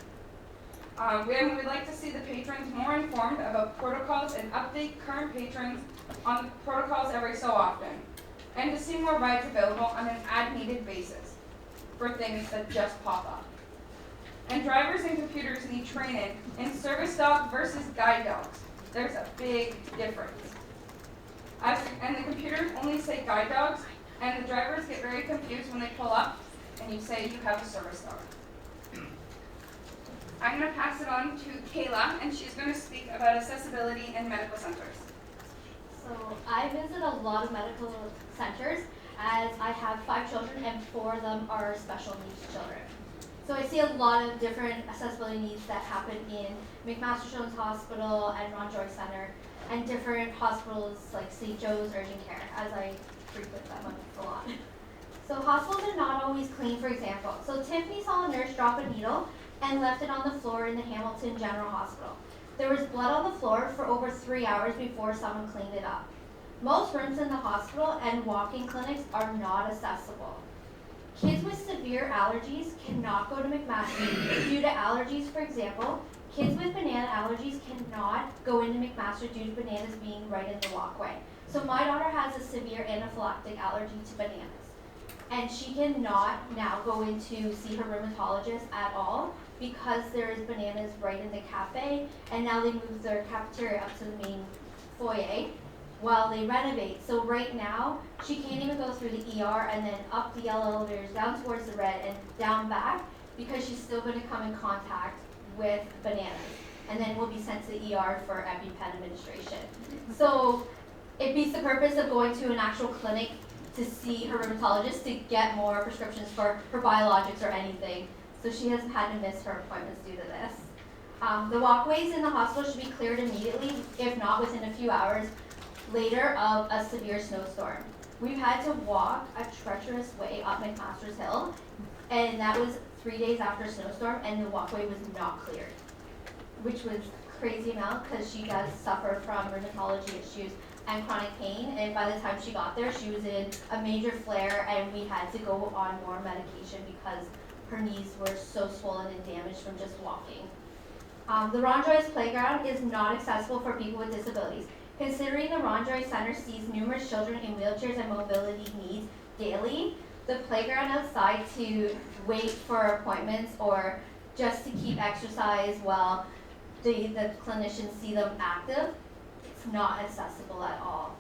Q: We'd like to see the patrons more informed about protocols and update current patrons on the protocols every so often. And to see more rides available on an as-needed basis for things that just pop up. And drivers and computers need training in service dog versus guide dogs. There's a big difference. And the computers only say guide dogs, and the drivers get very confused when they pull up and you say you have a service dog. I'm going to pass it on to Kayla, and she's going to speak about accessibility in medical centers.
R: So I visit a lot of medical centers as I have 5 children and 4 of them are special needs children. So I see a lot of different accessibility needs that happen in McMaster Children's Hospital and Ron Joyce Center and different hospitals like St. Joe's Urgent Care, as I frequent them a lot. So hospitals are not always clean, for example. So Tiffany saw a nurse drop a needle and left it on the floor in the Hamilton General Hospital. There was blood on the floor for over 3 hours before someone cleaned it up. Most rooms in the hospital and walk-in clinics are not accessible. Kids with severe allergies cannot go to McMaster due to allergies. For example, kids with banana allergies cannot go into McMaster due to bananas being right in the walkway. So my daughter has a severe anaphylactic allergy to bananas. And she cannot now go in to see her rheumatologist at all because there's bananas right in the cafe, and now they moved their cafeteria up to the main foyer while they renovate. So right now, she can't even go through the ER and then up the yellow elevators, down towards the red, and down back because she's still going to come in contact with bananas. And then will be sent to the ER for EpiPen administration. So it beats the purpose of going to an actual clinic to see her rheumatologist to get more prescriptions for her biologics or anything. So she has had to miss her appointments due to this. The walkways in the hospital should be cleared immediately, if not within a few hours later of a severe snowstorm. We've had to walk a treacherous way up McMaster's Hill, and that was 3 days after a snowstorm and the walkway was not cleared, which was crazy amount because she does suffer from rheumatology issues and chronic pain, and by the time she got there she was in a major flare and we had to go on more medication because her knees were so swollen and damaged from just walking. The Ron Joyce playground is not accessible for people with disabilities. Considering the Ron Joyce Center sees numerous children in wheelchairs and mobility needs daily, the playground outside to wait for appointments or just to keep exercise while the clinicians see them active, it's not accessible at all.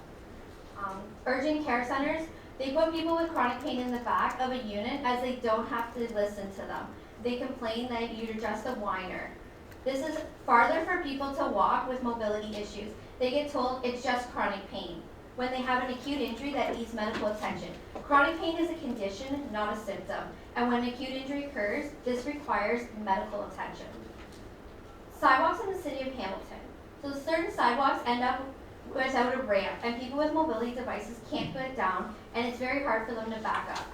R: Urgent care centers, they put people with chronic pain in the back of a unit as they don't have to listen to them. They complain that you're just a whiner. This is farther for people to walk with mobility issues. They get told it's just chronic pain when they have an acute injury that needs medical attention. Chronic pain is a condition, not a symptom. And when acute injury occurs, this requires medical attention. Sidewalks in the city of Hamilton. So certain sidewalks end up without a ramp and people with mobility devices can't get down and it's very hard for them to back up.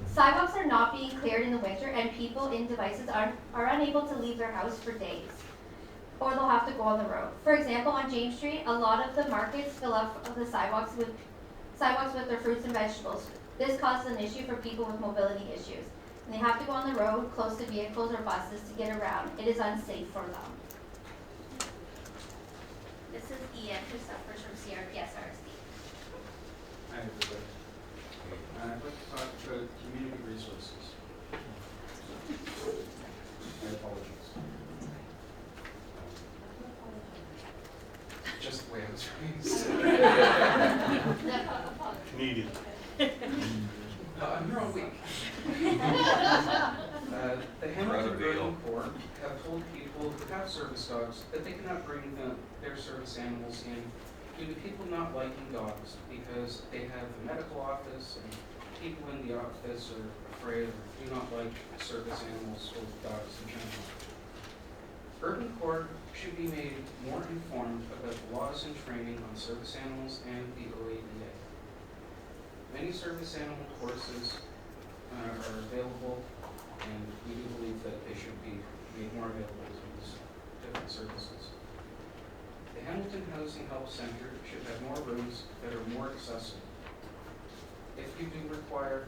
R: Sidewalks are not being cleared in the winter and people in devices are unable to leave their house for days, or they'll have to go on the road. For example, on James Street, a lot of the markets fill up the sidewalks with their fruits and vegetables. This causes an issue for people with mobility issues. And they have to go on the road close to vehicles or buses to get around. It is unsafe for them. This is Ian, who suffers from CRPS-RSD.
S: Hi, everybody. I'd like to talk about community resources. I apologize. Just the way I was raised.
M: Canadian.
S: I'm here all week. The Hamilton Urban Corps have told people who have service dogs that they cannot bring their service animals in due to people not liking dogs because they have the medical office and people in the office are afraid or do not like service animals or dogs in general. Urban Corps should be made more informed about the laws and training on service animals and the OADA. Many service animal courses are available, and we do believe that they should be made more available to these different services. The Hamilton Housing Help Center should have more rooms that are more accessible. If you do require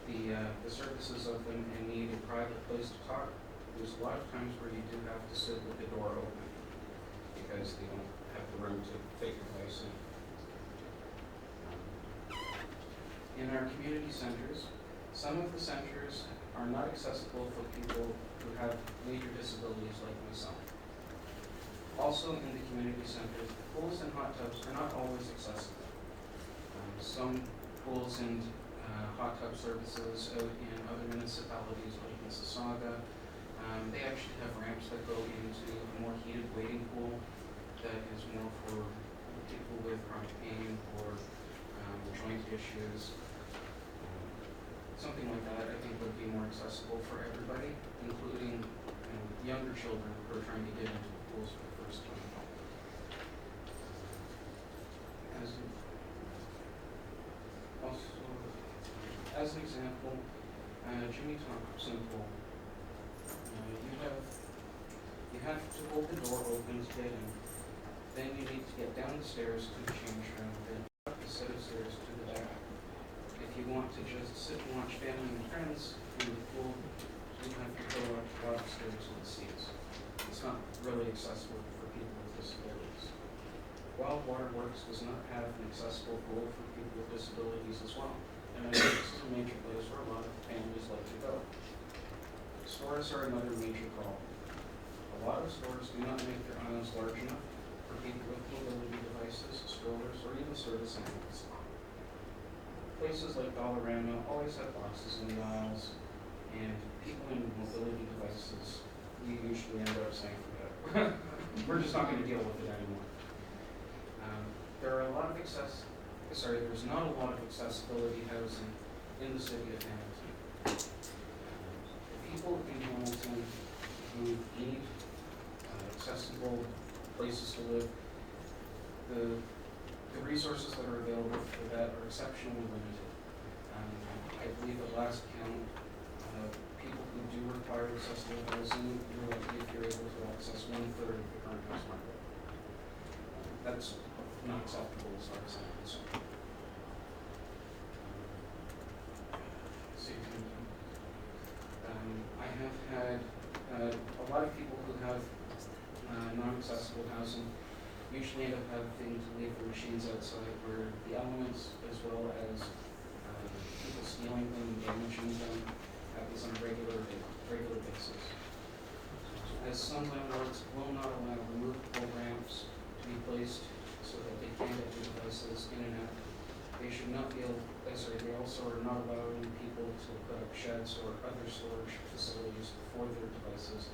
S: the services of them and need a private place to talk, there's a lot of times where you do have to sit with the door open because they don't have the room to take your place in. In our community centers, some of the centers are not accessible for people who have major disabilities like myself. Also in the community centers, pools and hot tubs are not always accessible. Some pools and hot tub services out in other municipalities like Mississauga, they actually have ramps that go into a more heated waiting pool that is more for people with chronic pain or joint issues. Something like that I think would be more accessible for everybody, including younger children who are trying to get into the pools for the first time. As an example, Jimmy Thompson pool. You have to hold the door open to get in. Then you need to get down the stairs to the change room, then up a set of stairs to the back. If you want to just sit and watch family and friends in the pool, you have to go up a lot of stairs with seats. It's not really accessible for people with disabilities. Wild Waterworks does not have an accessible pool for people with disabilities as well. And I know this is a major place where a lot of families like to go. Stores are another major problem. A lot of stores do not make their aisles large enough for people with mobility devices, strollers, or even service animals. Places like Dollarama always have boxes in the aisles, and people in mobility devices, we usually end up saying, forget it. We're just not going to deal with it anymore. There's not a lot of accessibility housing in the city of Hamilton. People in Hamilton who need accessible places to live, the resources that are available for that are exceptionally limited. I believe at last count, people who do require accessible housing, you're lucky if you're able to access 1/3 of the current house market. That's not acceptable as far as I'm concerned. I have had a lot of people who have non-accessible housing usually end up having to leave their machines outside where the elements as well as people stealing them and damaging them happens on a regular basis. As some landlords will not allow removable ramps to be placed so that they can get their devices in and out, they should not be able, they also are not allowing people to put up sheds or other storage facilities for their devices.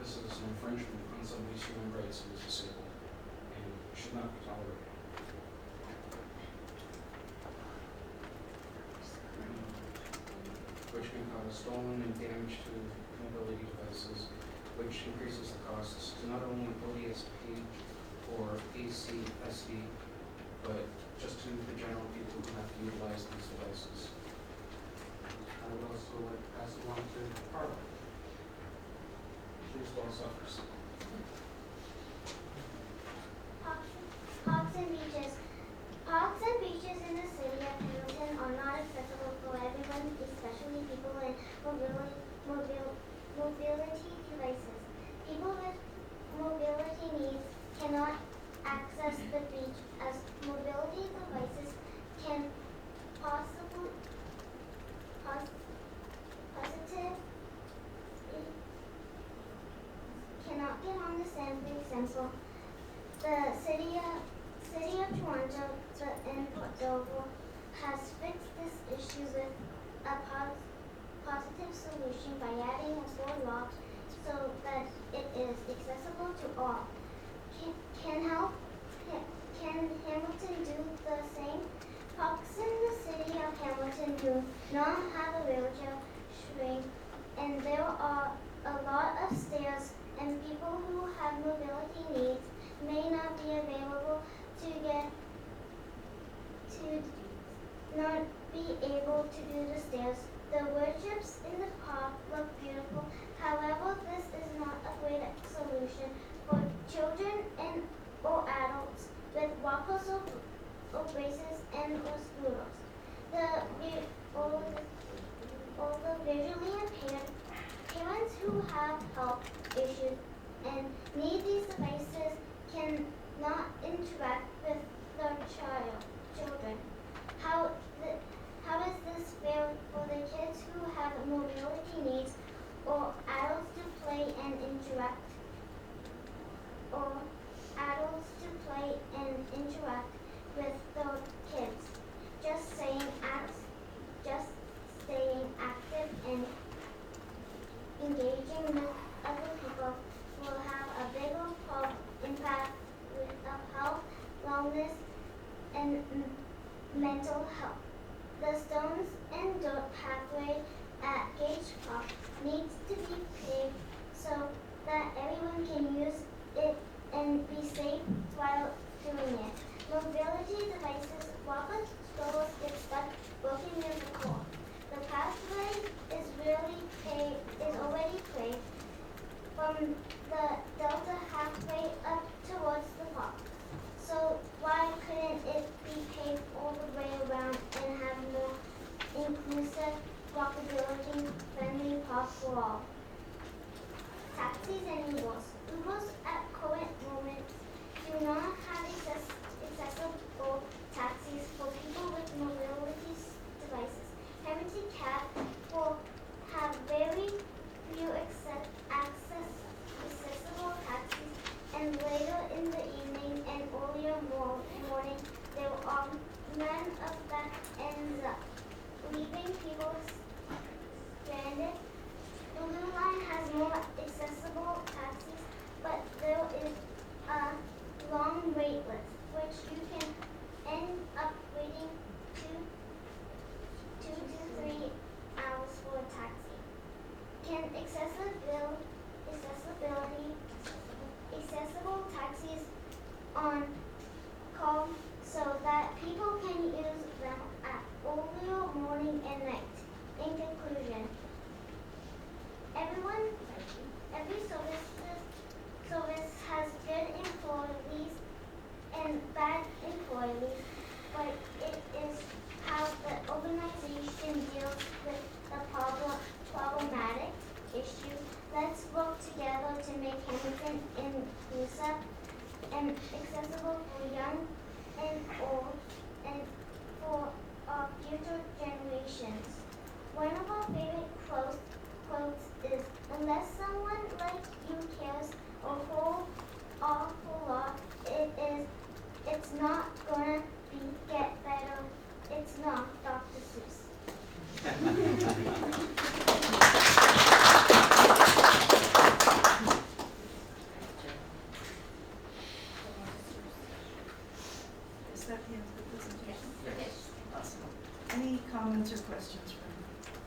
S: This is an infringement on somebody's human rights who is disabled and should not be tolerated. Which can cause stolen and damage to mobility devices, which increases the costs to not only ODSP or ACSD, but just to the general people who have to utilize these devices. I would also like to pass it along to Carla. She as well suffers.
T: Parks and beaches. Parks and beaches in the city of Hamilton are not accessible for everyone, especially people with mobility devices. People with mobility needs cannot access the beach as mobility devices can positively cannot get on the sand, for example. The city of Toronto and Dover has fixed this issue with a positive solution by adding a boardwalk so that it is accessible to all. Can Hamilton do the same? Parks in the city of Hamilton do not have a wheelchair swing, and there are a lot of stairs, and people who have mobility needs may not be available not be able to do the stairs. The worships in the park look beautiful. However, this is not a great solution for children or adults with walkers or braces or scooters. Or the visually impaired parents who have health issues and need these devices cannot interact with their children. How is this fair for the kids who have mobility needs or adults to play and interact with their kids? Just staying active and engaging with other people will have a bigger impact of health, wellness, and mental health. The stones and dirt pathway at Gage Park needs to be paved so that everyone can use it and be safe while doing it. Mobility devices, walkers, strollers get stuck broken near the core. The pathway is already paved from the delta halfway up towards the park. So why couldn't it be paved all the way around and have more inclusive, walkability friendly park for all? Taxis and Ubers. Ubers at current moment do not have accessible taxis for people with mobility devices. Hamilton Cab will have very few accessible taxis, and later in the evening and earlier morning, there are none of that ends up leaving people stranded. The Blue Line has more accessible taxis, but there is a long wait list, which you can end up waiting 2 to 3 hours for a taxi. Can accessible taxis on call so that people can use them at earlier morning and night. In conclusion,
A: that the end of the presentation?
K: Yes.
A: Awesome. Any comments or questions from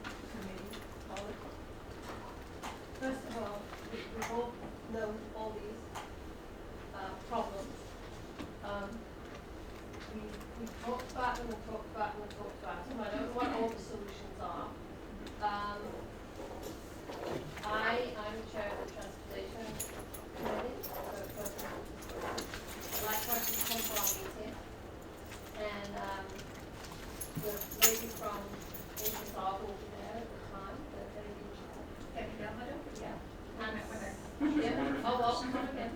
A: the committee?
K: First of all, we both know all these problems. We talked about them and talked about them and talked about them. I don't know what all the solutions are. I'm the chair of the transportation committee, I'd like questions come from our meeting. And the lady from HSR will be there at the time, the lady, yeah. And with her. Yeah, oh, well, come again.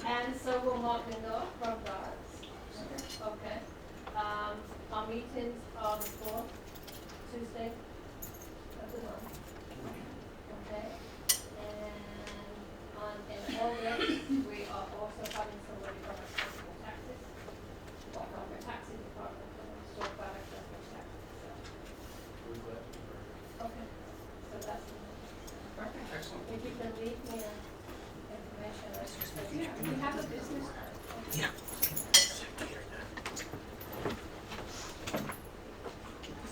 K: And so will Mark Lindor from Guards. Okay. Our meetings are the 4th Tuesday of the month. Okay. And in August, we are also having somebody from accessible taxes, or from the taxi department, from the store about accessible taxes. So. Okay. So that's perfect.
L: Excellent.
K: If you can leave me information, we have a business card.
L: Yeah.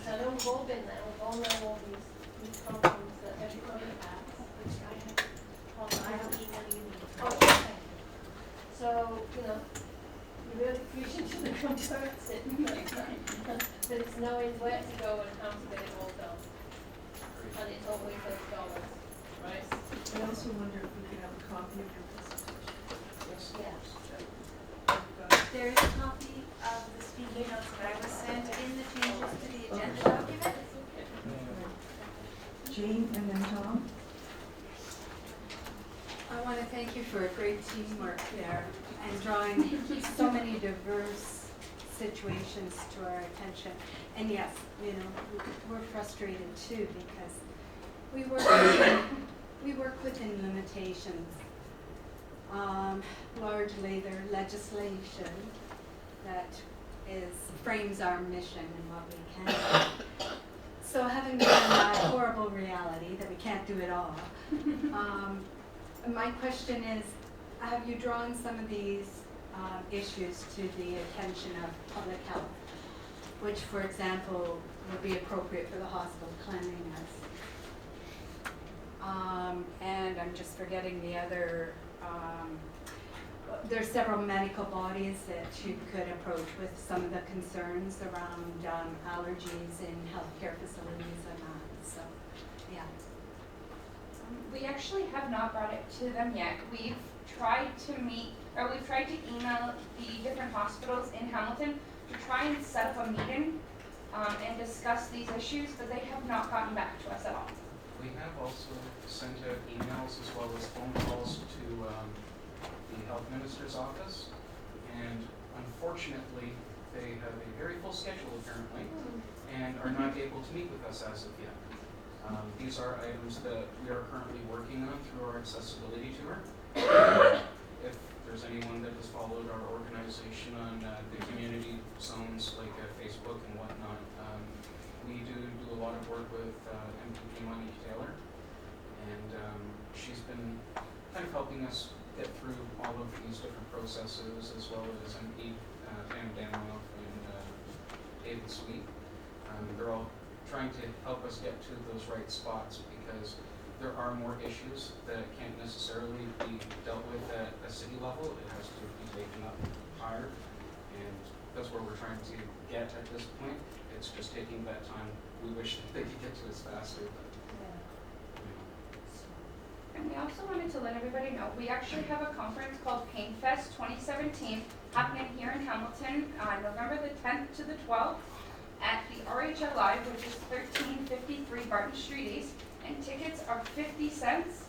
K: So I know we've all been there, we've all known all these problems that everybody has, which I have. I have emailed you. Oh, okay. So, you know, you really appreciate the comparison, but it's knowing where to go and how to get it all done. And it's always those dollars, right?
A: I also wonder if we could have a copy of your presentation.
K: Yeah.
N: There is a copy of the speaking notes that I was sent in the changes to the agenda document.
A: Jane and then Tom.
N: I want to thank you for a great teamwork there and drawing so many diverse situations to our attention. And yes, you know, we're frustrated too because we work within limitations. Largely their legislation that frames our mission and what we can do. So having been in that horrible reality that we can't do it all, my question is, have you drawn some of these issues to the attention of public health, which, for example, would be appropriate for the hospital cleanliness? And I'm just forgetting the other, there's several medical bodies that you could approach with some of the concerns around allergies in healthcare facilities and that, so, yeah.
Q: We actually have not brought it to them yet. We've tried to email the different hospitals in Hamilton to try and set up a meeting and discuss these issues, but they have not gotten back to us at all.
S: We have also sent out emails as well as phone calls to the health minister's office, and unfortunately, they have a very full schedule apparently, and are not able to meet with us as of yet. These are items that we are currently working on through our accessibility tour. If there's anyone that has followed our organization on the community zones like Facebook and whatnot, we do a lot of work with MPP Monique Taylor, and she's been kind of helping us get through all of these different processes, as well as MP Pam Danoff and David Sweet. They're all trying to help us get to those right spots, because there are more issues that can't necessarily be dealt with at a city level. It has to be taken up higher, and that's where we're trying to get at this point. It's just taking that time. We wish that they could get to us faster, but
Q: And we also wanted to let everybody know, we actually have a conference called Pain Fest 2017 happening here in Hamilton on November the 10th to the 12th at the RHL Live, which is 1353 Barton Street East, and tickets are 50 cents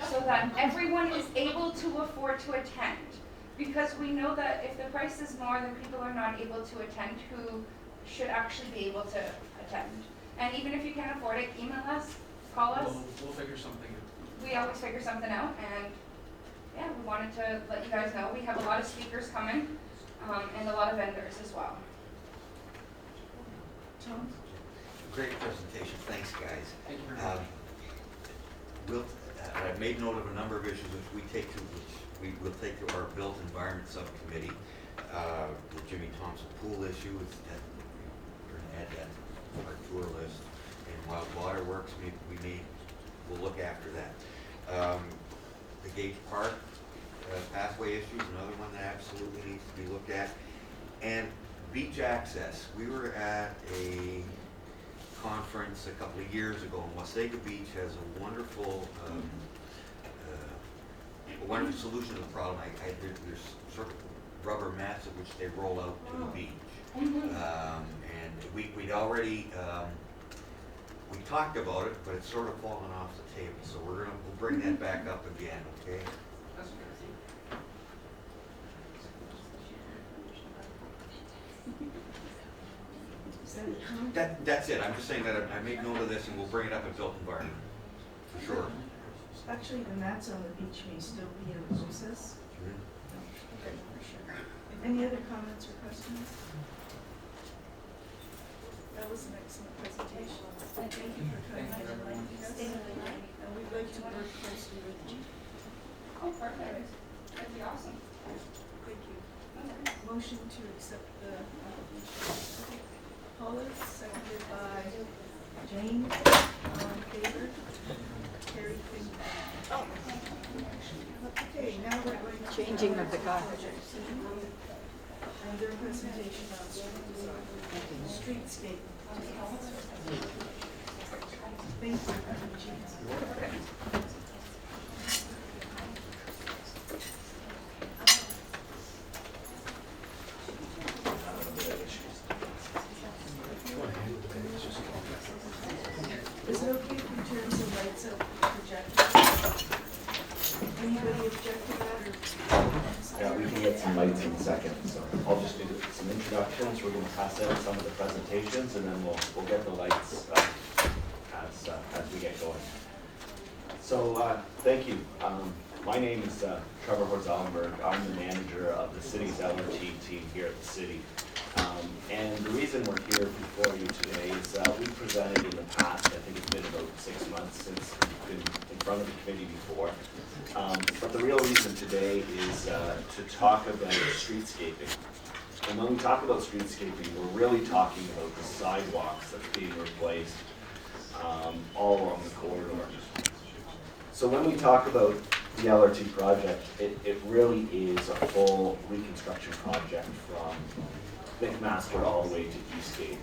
Q: so that everyone is able to afford to attend. Because we know that if the price is more, then people are not able to attend who should actually be able to attend. And even if you can't afford it, email us, call us.
S: we'll figure something out.
Q: We always figure something out, and yeah, we wanted to let you guys know. We have a lot of speakers coming, and a lot of vendors as well.
A: Tom?
P: Great presentation, thanks guys.
S: Thank you very much.
P: I've made note of a number of issues which we will take to our Built Environment Subcommittee. The Jimmy Thompson pool issue, it's that, we're gonna add that to our tour list. And Wild Waterworks, we'll look after that. The Gage Park pathway issue is another one that absolutely needs to be looked at. And beach access. We were at a conference a couple of years ago, and Wasaga Beach has a wonderful solution to the problem. There's sort of rubber mats at which they roll out to the beach. And we'd already, we talked about it, but it's sort of fallen off the table. So we'll bring that back up again, okay? That's it. I'm just saying that I make note of this, and we'll bring it up at built environment, for sure.
A: Actually, the mats on the beach may still be in process. Okay. Any other comments or questions? That was an excellent presentation. Thank you for coming and enlightening us. And we'd like to work closely with you.
Q: Oh, perfect. That'd be awesome.
A: Thank you. Motion to accept the application. Paula, seconded by Jane. All in favor? Carrie, thank you. Oh. Okay, now we're going to
B: Changing of the guard.
A: And their presentation on street design, streetscape. Thank you. Is it okay if we turn some lights up projectors? Anybody object to that or?
G: Yeah, we can get some lights in a second, so I'll just do some introductions. We're going to pass out some of the presentations, and then we'll get the lights as we get going. So thank you. My name is Trevor Horzellenberg. I'm the manager of the city's LRT team here at the city. And the reason we're here before you today is we presented in the past, I think it's been about 6 months since we've been in front of the committee before. But the real reason today is to talk about streetscaping. And when we talk about streetscaping, we're really talking about the sidewalks that's being replaced all along the corridor. So when we talk about the LRT project, it really is a full reconstruction project from McMaster all the way to Eastgate.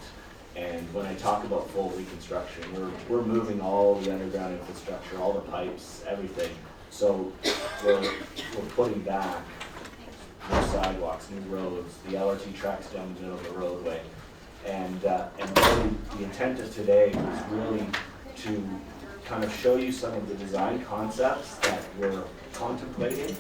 G: And when I talk about full reconstruction, we're moving all the underground infrastructure, all the pipes, everything. So we're putting back new sidewalks, new roads, the LRT tracks down the middle of the roadway. And really the intent of today was really to kind of show you some of the design concepts that we're contemplating,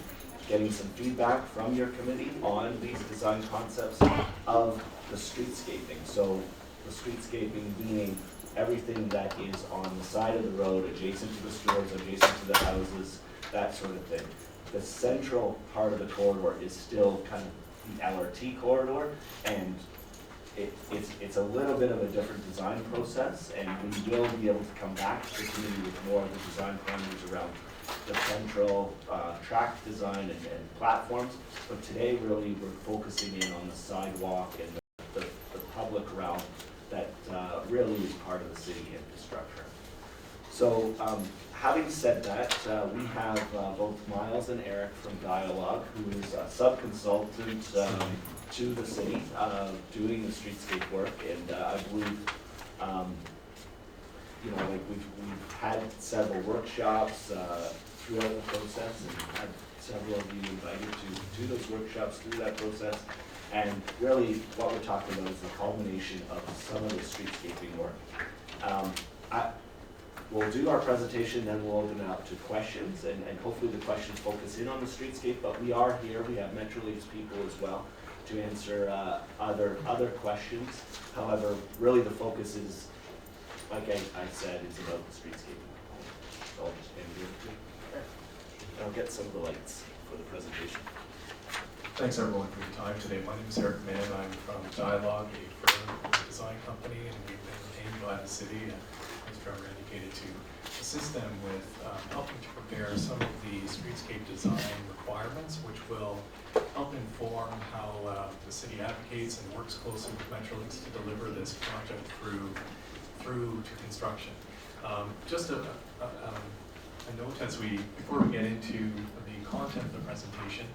G: getting some feedback from your committee on these design concepts of the streetscaping. So the streetscaping meaning everything that is on the side of the road, adjacent to the stores, adjacent to the houses, that sort of thing. The central part of the corridor is still kind of the LRT corridor, and it's a little bit of a different design process, and we will be able to come back to the committee with more of the design parameters around the central track design and platforms. But today really we're focusing in on the sidewalk and the public realm that really is part of the city infrastructure. So having said that, we have both Miles and Eric from Dialogue, who is a sub-consultant to the city doing the streetscape work. And I believe you know, like we've had several workshops throughout the process, and had several of you invited to those workshops through that process. And really what we're talking about is the culmination of some of the streetscaping work. We'll do our presentation, then we'll open it up to questions, and hopefully the questions focus in on the streetscape, but we are here, we have Metrolinx people as well to answer other questions. However, really the focus is, like I said, is about the streetscape. So I'll just hand it over to you. I'll get some of the lights for the presentation.
H: Thanks everyone for your time today. My name is Eric Mann. I'm from Dialogue, a firm design company, and we've been retained by the city, and as Trevor indicated, to assist them with helping to prepare some of the streetscape design requirements, which will help inform how the city advocates and works closely with Metrolinx to deliver this project through to construction. Just a note before we get into the content of the presentation,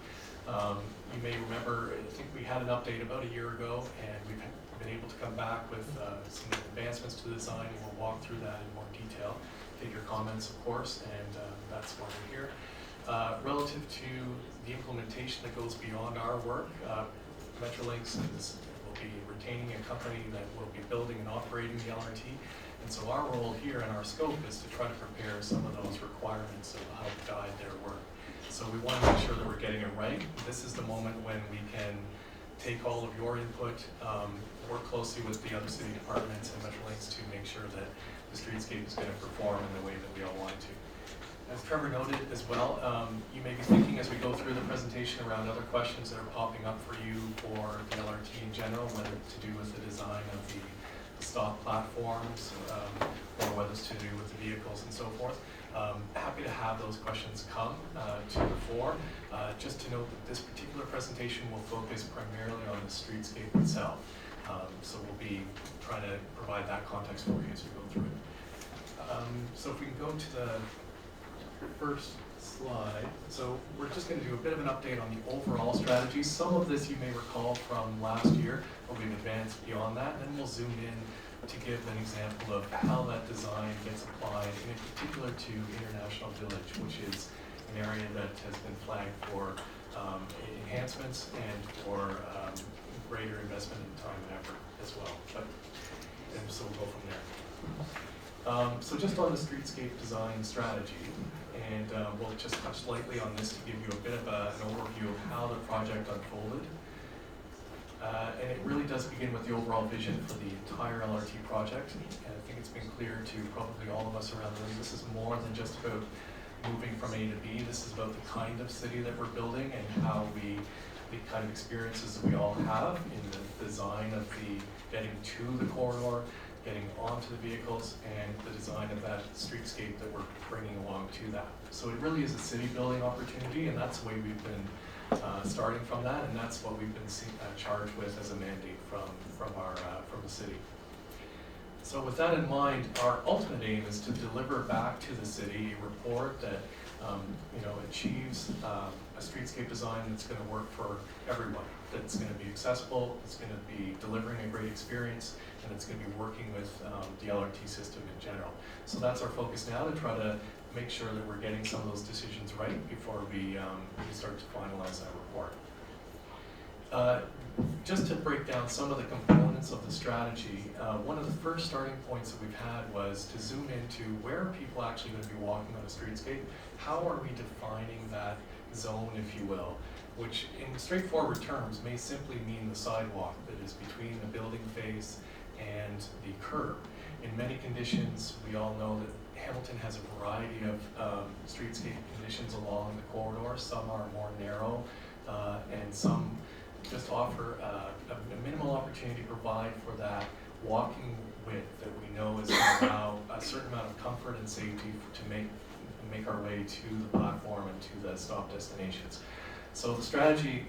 H: you may remember, I think we had an update about a year ago, and we've been able to come back with some advancements to the design, and we'll walk through that in more detail. Take your comments, of course, and that's why we're here. Relative to the implementation that goes beyond our work, Metrolinx will be retaining a company that will be building and operating the LRT. And so our role here and our scope is to try to prepare some of those requirements that will help guide their work. So we want to make sure that we're getting it right. This is the moment when we can take all of your input, work closely with the other city departments and Metrolinx to make sure that the streetscape is going to perform in the way that we all want it to. As Trevor noted as well, you may be thinking as we go through the presentation around other questions that are popping up for you for the LRT in general, whether it's to do with the design of the stop platforms, or whether it's to do with the vehicles and so forth. Happy to have those questions come to the fore. Just to note that this particular presentation will focus primarily on the streetscape itself. So we'll be trying to provide that context for you as we go through it. So if we can go to the first slide. So we're just going to do a bit of an update on the overall strategy. Some of this you may recall from last year, but we've advanced beyond that. And then we'll zoom in to give an example of how that design gets applied, and in particular to International Village, which is an area that has been flagged for enhancements and for greater investment in time and effort as well. And so we'll go from there. So just on the streetscape design strategy, and we'll just touch lightly on this to give you a bit of an overview of how the project unfolded. And it really does begin with the overall vision for the entire LRT project. And I think it's been clear to probably all of us around the room, this is more than just about moving from A to B. This is about the kind of city that we're building and how the kind of experiences that we all have in the design of the getting to the corridor, getting onto the vehicles, and the design of that streetscape that we're bringing along to that. So it really is a city building opportunity, and that's the way we've been starting from that, and that's what we've been charged with as a mandate from the city. So with that in mind, our ultimate aim is to deliver back to the city a report that achieves a streetscape design that's going to work for everyone, that's going to be accessible, it's going to be delivering a great experience, and it's going to be working with the LRT system in general. So that's our focus now, to try to make sure that we're getting some of those decisions right before we start to finalize that report. Just to break down some of the components of the strategy, one of the first starting points that we've had was to zoom into where are people actually going to be walking on a streetscape? How are we defining that zone, if you will, which in straightforward terms may simply mean the sidewalk that is between the building face and the curb. In many conditions, we all know that Hamilton has a variety of streetscape conditions along the corridor. Some are more narrow, and some just offer a minimal opportunity to provide for that walking width that we know is going to allow a certain amount of comfort and safety to make our way to the platform and to the stop destinations. So the strategy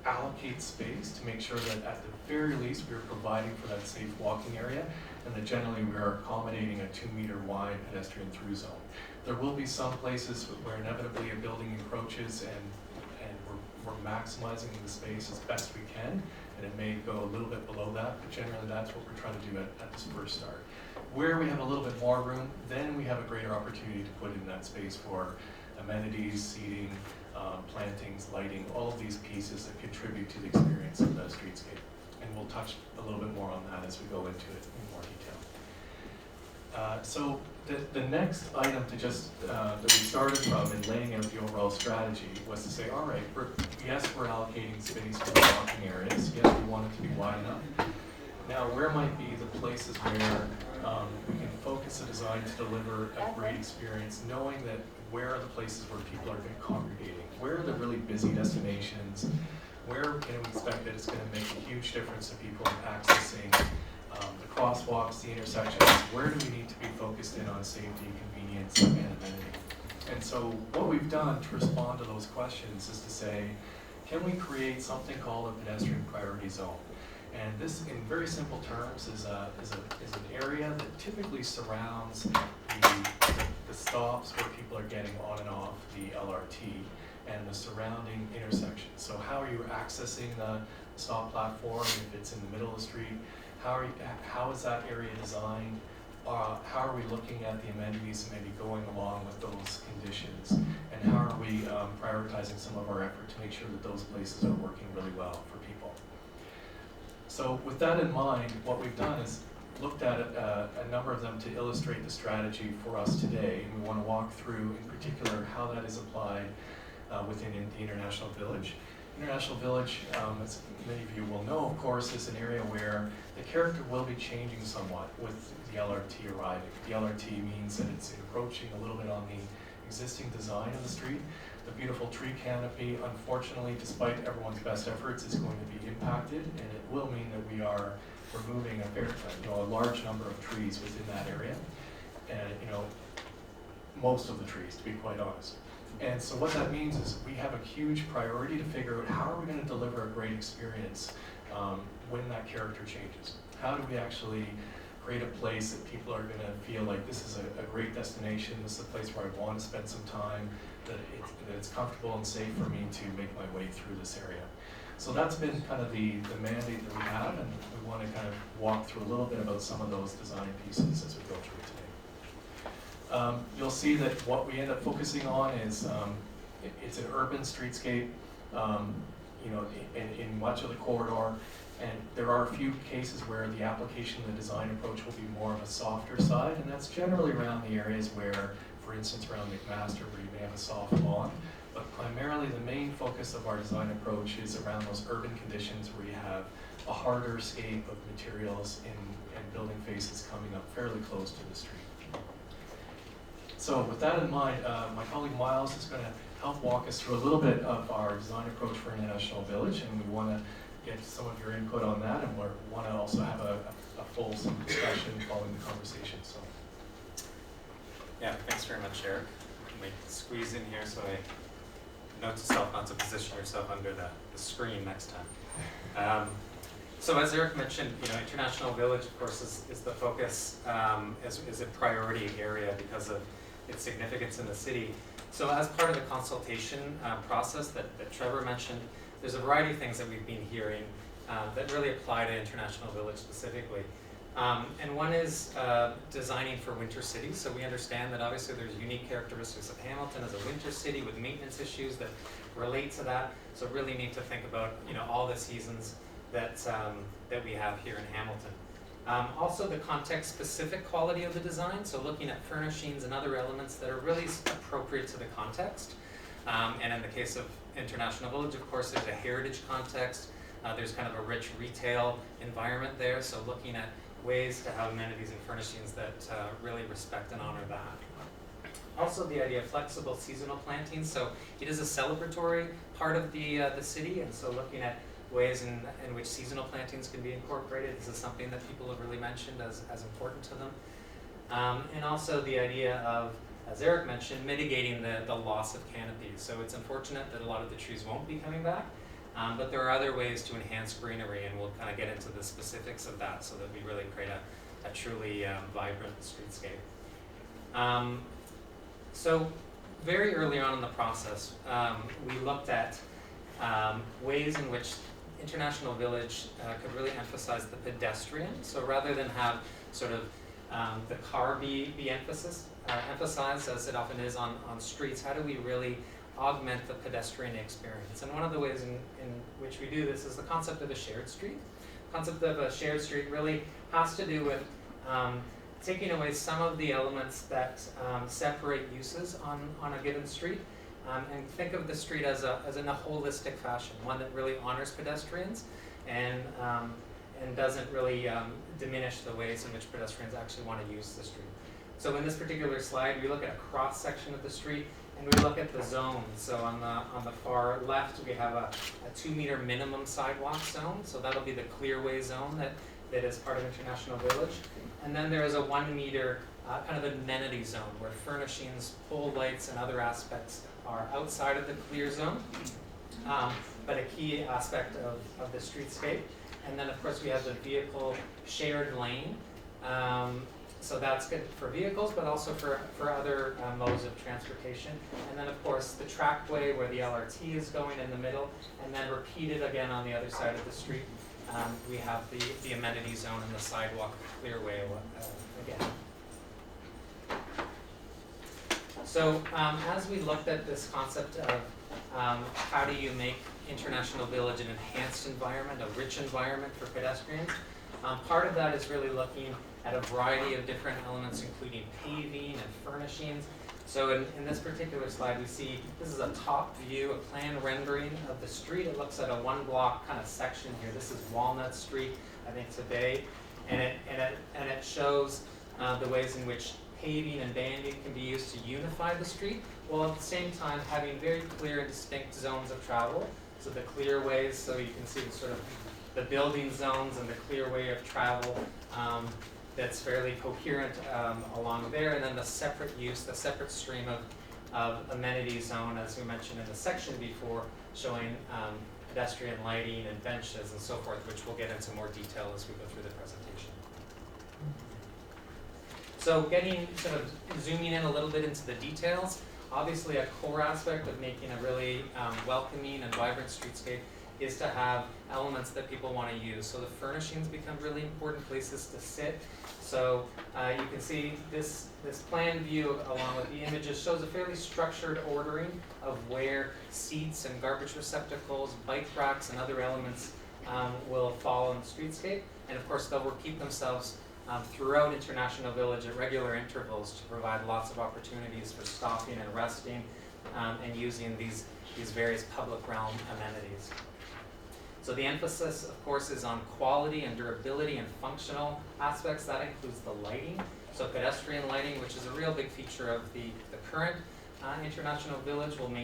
H: allocates space to make sure that at the very least we are providing for that safe walking area, and that generally we are accommodating a 2-meter wide pedestrian through zone. There will be some places where inevitably a building encroaches and we're maximizing the space as best we can, and it may go a little bit below that, but generally that's what we're trying to do at this first start. Where we have a little bit more room, then we have a greater opportunity to put in that space for amenities, seating, plantings, lighting, all of these pieces that contribute to the experience of the streetscape. And we'll touch a little bit more on that as we go into it in more detail. So the next item to just that we started from in laying out the overall strategy was to say, all right, yes, we're allocating space for the walking areas. Yes, we want it to be wide enough. Now, where might be the places where we can focus the design to deliver a great experience, knowing that where are the places where people are congregating? Where are the really busy destinations? Where can we expect that it's going to make a huge difference to people in accessing the crosswalks, the intersections? Where do we need to be focused in on safety, convenience, and amenity? And so what we've done to respond to those questions is to say, can we create something called a pedestrian priority zone? And this, in very simple terms, is an area that typically surrounds the stops where people are getting on and off the LRT and the surrounding intersections. So how are you accessing the stop platform if it's in the middle of the street? How is that area designed? How are we looking at the amenities maybe going along with those conditions? And how are we prioritizing some of our effort to make sure that those places are working really well for people? So with that in mind, what we've done is looked at a number of them to illustrate the strategy for us today. And we want to walk through in particular how that is applied within the International Village. International Village, as many of you will know, of course, is an area where the character will be changing somewhat with the LRT arriving. The LRT means that it's encroaching a little bit on the existing design of the street. The beautiful tree canopy, unfortunately, despite everyone's best efforts, is going to be impacted, and it will mean that we are removing a large number of trees within that area, and most of the trees, to be quite honest. And so what that means is we have a huge priority to figure out how are we going to deliver a great experience when that character changes. How do we actually create a place that people are going to feel like this is a great destination, this is a place where I want to spend some time, that it's comfortable and safe for me to make my way through this area. So that's been kind of the mandate that we have, and we want to kind of walk through a little bit about some of those design pieces as we go through today. You'll see that what we end up focusing on is it's an urban streetscape, in much of the corridor, and there are a few cases where the application, the design approach will be more of a softer side, and that's generally around the areas where, for instance, around McMaster, where you may have a soft lawn, but primarily the main focus of our design approach is around those urban conditions where you have a harder scape of materials and building faces coming up fairly close to the street. So with that in mind, my colleague Miles is going to help walk us through a little bit of our design approach for International Village, and we want to get some of your input on that, and we want to also have a fulsome discussion following the conversation. So,
E: yeah, thanks very much, Eric. You may squeeze in here, so I note to self not to position yourself under the screen next time. So as Eric mentioned, International Village, of course, is the focus, is a priority area because of its significance in the city. So as part of the consultation process that Trevor mentioned, there's a variety of things that we've been hearing that really apply to International Village specifically. And one is designing for winter cities. So we understand that obviously there's unique characteristics of Hamilton as a winter city with maintenance issues that relate to that. So really need to think about all the seasons that we have here in Hamilton. Also the context-specific quality of the design, so looking at furnishings and other elements that are really appropriate to the context. And in the case of International Village, of course, there's a heritage context. There's kind of a rich retail environment there, so looking at ways to have amenities and furnishings that really respect and honor that. Also the idea of flexible seasonal plantings, so it is a celebratory part of the city, and so looking at ways in which seasonal plantings can be incorporated. This is something that people have really mentioned as important to them. And also the idea of, as Eric mentioned, mitigating the loss of canopies. So it's unfortunate that a lot of the trees won't be coming back, but there are other ways to enhance greenery, and we'll kind of get into the specifics of that so that we really create a truly vibrant streetscape. So very early on in the process, we looked at ways in which International Village could really emphasize the pedestrian. So rather than have sort of the car be emphasized as it often is on streets, how do we really augment the pedestrian experience? And one of the ways in which we do this is the concept of a shared street. The concept of a shared street really has to do with taking away some of the elements that separate uses on a given street. And think of the street as in a holistic fashion, one that really honors pedestrians and doesn't really diminish the ways in which pedestrians actually want to use the street. So in this particular slide, we look at a cross section of the street, and we look at the zones. So on the far left, we have a 2-meter minimum sidewalk zone. So that'll be the clearway zone that is part of International Village. And then there is a 1-meter kind of amenity zone where furnishings, pole lights, and other aspects are outside of the clear zone. but a key aspect of the streetscape. And then of course we have the vehicle shared lane. So that's good for vehicles, but also for other modes of transportation. And then of course the trackway where the LRT is going in the middle, and then repeated again on the other side of the street. We have the amenity zone and the sidewalk clearway again. So as we looked at this concept of how do you make International Village an enhanced environment, a rich environment for pedestrians, part of that is really looking at a variety of different elements, including paving and furnishings. So in this particular slide, we see this is a top view, a plan rendering of the street. It looks at a one block kind of section here. This is Walnut Street, I think today, and it shows the ways in which paving and banding can be used to unify the street, while at the same time having very clear and distinct zones of travel. So the clear ways, so you can see the sort of the building zones and the clear way of travel that's fairly coherent along there, and then the separate use, the separate stream of amenity zone, as we mentioned in the section before, showing pedestrian lighting and benches and so forth, which we'll get into more detail as we go through the presentation. So getting sort of zooming in a little bit into the details, obviously a core aspect of making a really welcoming and vibrant streetscape is to have elements that people want to use. So the furnishings become really important places to sit. So you can see this plan view along with the images shows a fairly structured ordering of where seats and garbage receptacles, bike racks, and other elements will fall in the streetscape. And of course they'll repeat themselves throughout International Village at regular intervals to provide lots of opportunities for stopping and resting and using these various public realm amenities. So the emphasis, of course, is on quality and durability and functional aspects. That includes the lighting. So pedestrian lighting, which is a real big feature of the current International Village, will be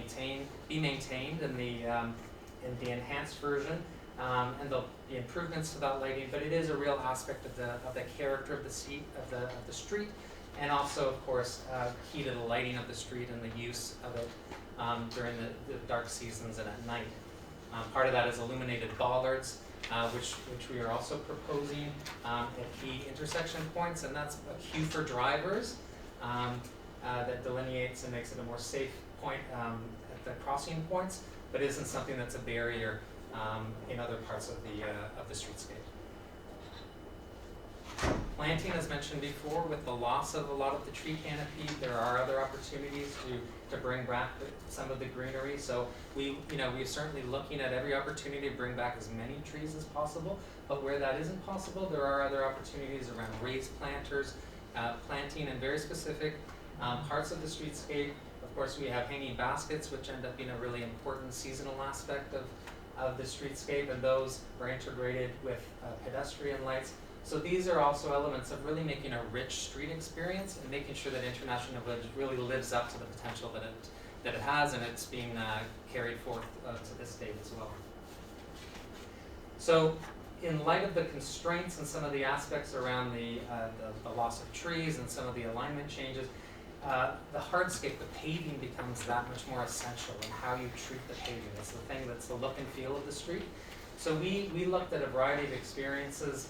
E: maintained in the enhanced version. And there'll be improvements to that lighting, but it is a real aspect of the character of the street, and also, of course, key to the lighting of the street and the use of it during the dark seasons and at night. Part of that is illuminated bollards, which we are also proposing at key intersection points, and that's a cue for drivers that delineates and makes it a more safe point at the crossing points, but isn't something that's a barrier in other parts of the streetscape. Planting, as mentioned before, with the loss of a lot of the tree canopy, there are other opportunities to bring back some of the greenery. So we're certainly looking at every opportunity to bring back as many trees as possible. But where that isn't possible, there are other opportunities around raised planters, planting in very specific parts of the streetscape. Of course, we have hanging baskets, which end up being a really important seasonal aspect of the streetscape, and those are integrated with pedestrian lights. So these are also elements of really making a rich street experience and making sure that International Village really lives up to the potential that it has, and it's being carried forth to this date as well. So in light of the constraints and some of the aspects around the loss of trees and some of the alignment changes, the hardscape, the paving, becomes that much more essential in how you treat the paving. It's the thing that's the look and feel of the street. So we looked at a variety of experiences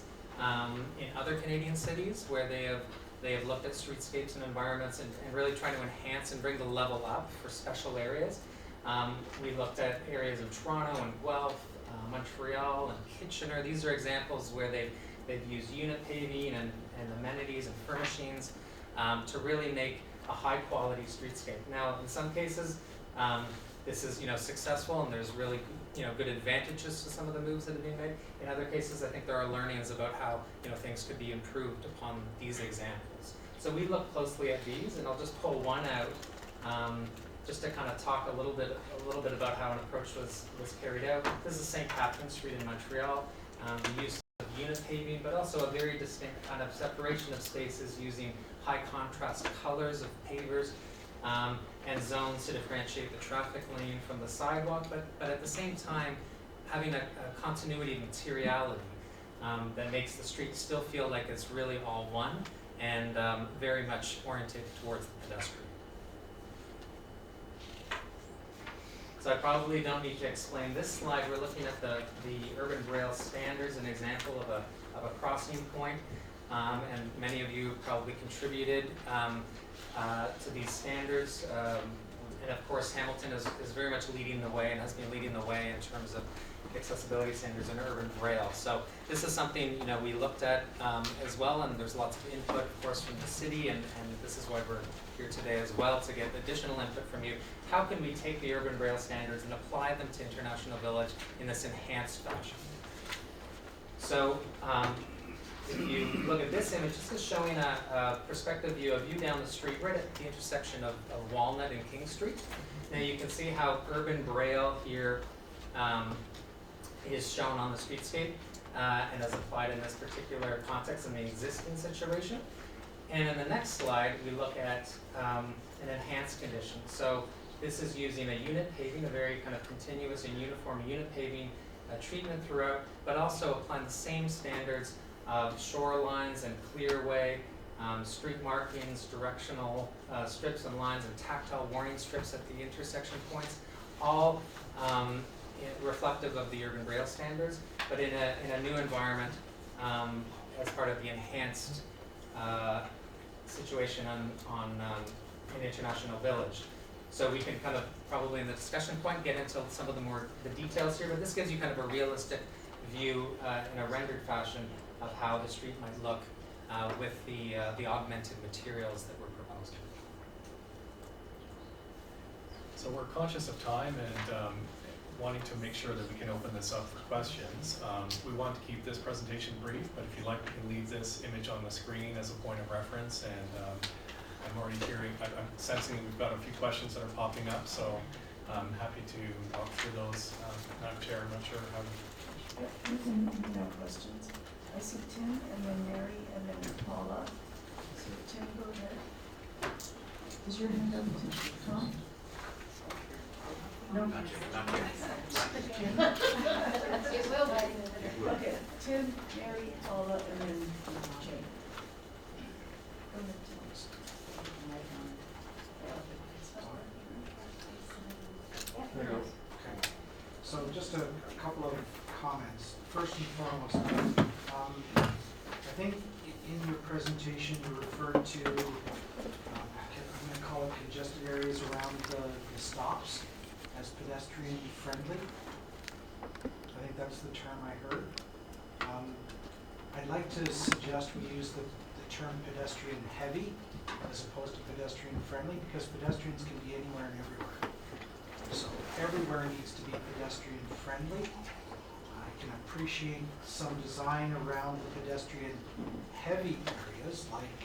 E: in other Canadian cities where they have looked at streetscapes and environments and really trying to enhance and bring the level up for special areas. We looked at areas of Toronto and Guelph, Montreal and Kitchener. These are examples where they've used unit paving and amenities and furnishings to really make a high quality streetscape. Now, in some cases, this is successful, and there's really good advantages to some of the moves that have been made. In other cases, I think there are learnings about how things could be improved upon these examples. So we look closely at these, and I'll just pull one out just to kind of talk a little bit about how an approach was carried out. This is St. Catherine Street in Montreal. The use of unit paving, but also a very distinct kind of separation of spaces using high contrast colors of pavers. And zones to differentiate the traffic lane from the sidewalk, but at the same time having a continuity of materiality that makes the street still feel like it's really all one and very much oriented towards the pedestrian. So I probably don't need to explain this slide. We're looking at the Urban Braille standards, an example of a crossing point. And many of you probably contributed to these standards. And of course, Hamilton is very much leading the way and has been leading the way in terms of accessibility standards in Urban Braille. So this is something we looked at as well, and there's lots of input, of course, from the city, and this is why we're here today as well, to get additional input from you. How can we take the Urban Braille standards and apply them to International Village in this enhanced fashion? So if you look at this image, this is showing a perspective view, a view down the street, right at the intersection of Walnut and King Street. Now you can see how Urban Braille here is shown on the streetscape and is applied in this particular context in the existing situation. And in the next slide, we look at an enhanced condition. So this is using a unit paving, a very kind of continuous and uniform unit paving treatment throughout, but also applying the same standards of shorelines and clearway, street markings, directional strips and lines, and tactile warning strips at the intersection points, all reflective of the Urban Braille standards, but in a new environment as part of the enhanced situation in International Village. So we can kind of probably in the discussion point get into some of the details here, but this gives you kind of a realistic view in a rendered fashion of how the street might look with the augmented materials that we're proposing.
H: So we're conscious of time and wanting to make sure that we can open this up for questions. We want to keep this presentation brief, but if you'd like, we can leave this image on the screen as a point of reference. And I'm already hearing, I'm sensing that we've got a few questions that are popping up, so I'm happy to walk through those. Madam Chair, I'm not sure how.
A: Yep, you can have questions. I see Tim, and then Mary, and then Paula. So Tim, go ahead. Is your hand up, Tom? No.
K: It will be.
A: Okay, Tim, Mary, Paula, and then Jane. Go ahead, Tim.
J: There you go. Okay. So just a couple of comments. First and foremost, I think in your presentation you referred to, I'm going to call it congested areas around the stops as pedestrian friendly. I think that's the term I heard. I'd like to suggest we use the term pedestrian heavy as opposed to pedestrian friendly, because pedestrians can be anywhere and everywhere. So everywhere needs to be pedestrian friendly. I can appreciate some design around the pedestrian heavy areas like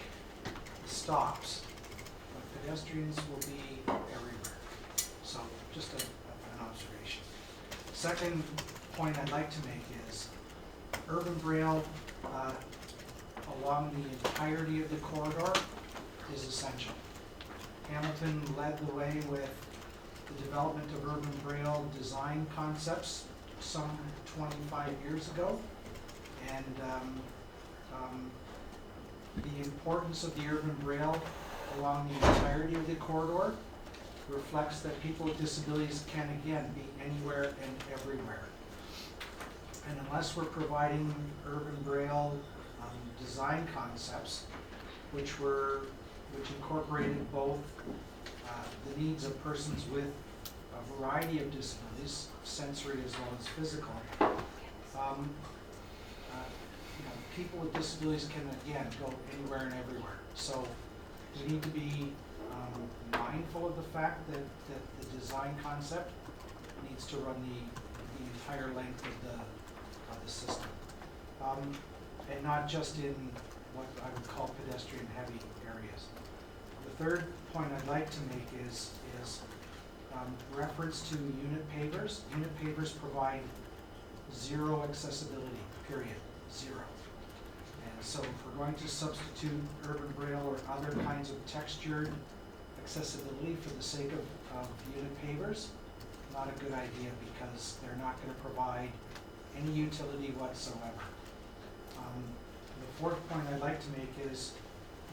J: stops, but pedestrians will be everywhere. So just an observation. Second point I'd like to make is Urban Braille along the entirety of the corridor is essential. Hamilton led the way with the development of Urban Braille design concepts some 25 years ago, and the importance of the Urban Braille along the entirety of the corridor reflects that people with disabilities can again be anywhere and everywhere. And unless we're providing Urban Braille design concepts which incorporated both the needs of persons with a variety of disabilities, sensory as well as physical, people with disabilities can again go anywhere and everywhere. So we need to be mindful of the fact that the design concept needs to run the entire length of the system, and not just in what I would call pedestrian heavy areas. The third point I'd like to make is reference to unit pavers. Unit pavers provide zero accessibility, period, zero. And so if we're going to substitute Urban Braille or other kinds of textured accessibility for the sake of unit pavers, not a good idea, because they're not going to provide any utility whatsoever. The fourth point I'd like to make is,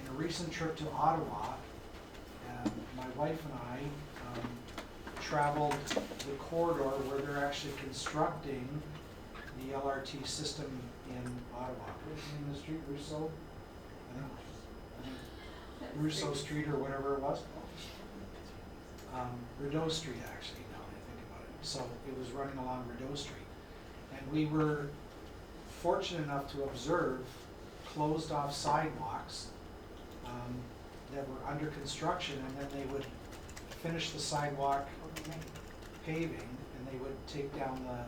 J: in a recent trip to Ottawa, my wife and I traveled the corridor where they're actually constructing the LRT system in Ottawa. What's the name of the street, Rousseau? I think Rousseau Street or whatever it was. Rideau Street, actually, now that I think about it. So it was running along Rideau Street. And we were fortunate enough to observe closed off sidewalks that were under construction, and then they would finish the sidewalk paving, and they would take down the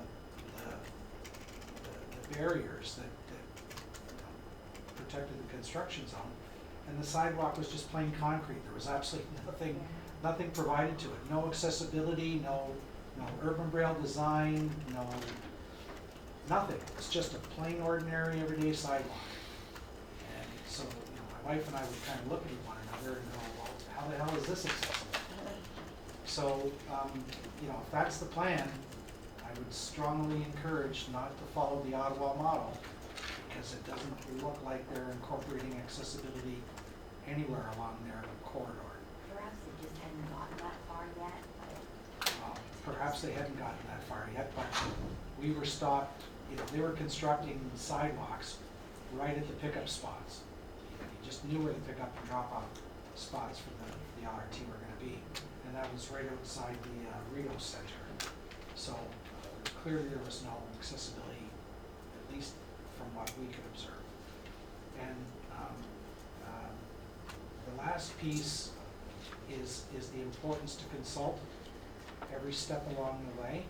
J: barriers that protected the construction zone. And the sidewalk was just plain concrete. There was absolutely nothing provided to it. No accessibility, no urban braille design, nothing. It's just a plain, ordinary, everyday sidewalk. And so, my wife and I would kind of look at one another and go, well, how the hell is this accessible? So, if that's the plan, I would strongly encourage not to follow the Ottawa model, because it doesn't look like they're incorporating accessibility anywhere along their corridor.
C: Perhaps they just hadn't gotten that far yet.
J: Perhaps they hadn't gotten that far yet, but we were stopped, they were constructing sidewalks right at the pickup spots. You just knew where the pickup and drop off spots for the LRT were going to be. And that was right outside the Rideau Center. So clearly there was no accessibility, at least from what we could observe. And the last piece is the importance to consult every step along the way,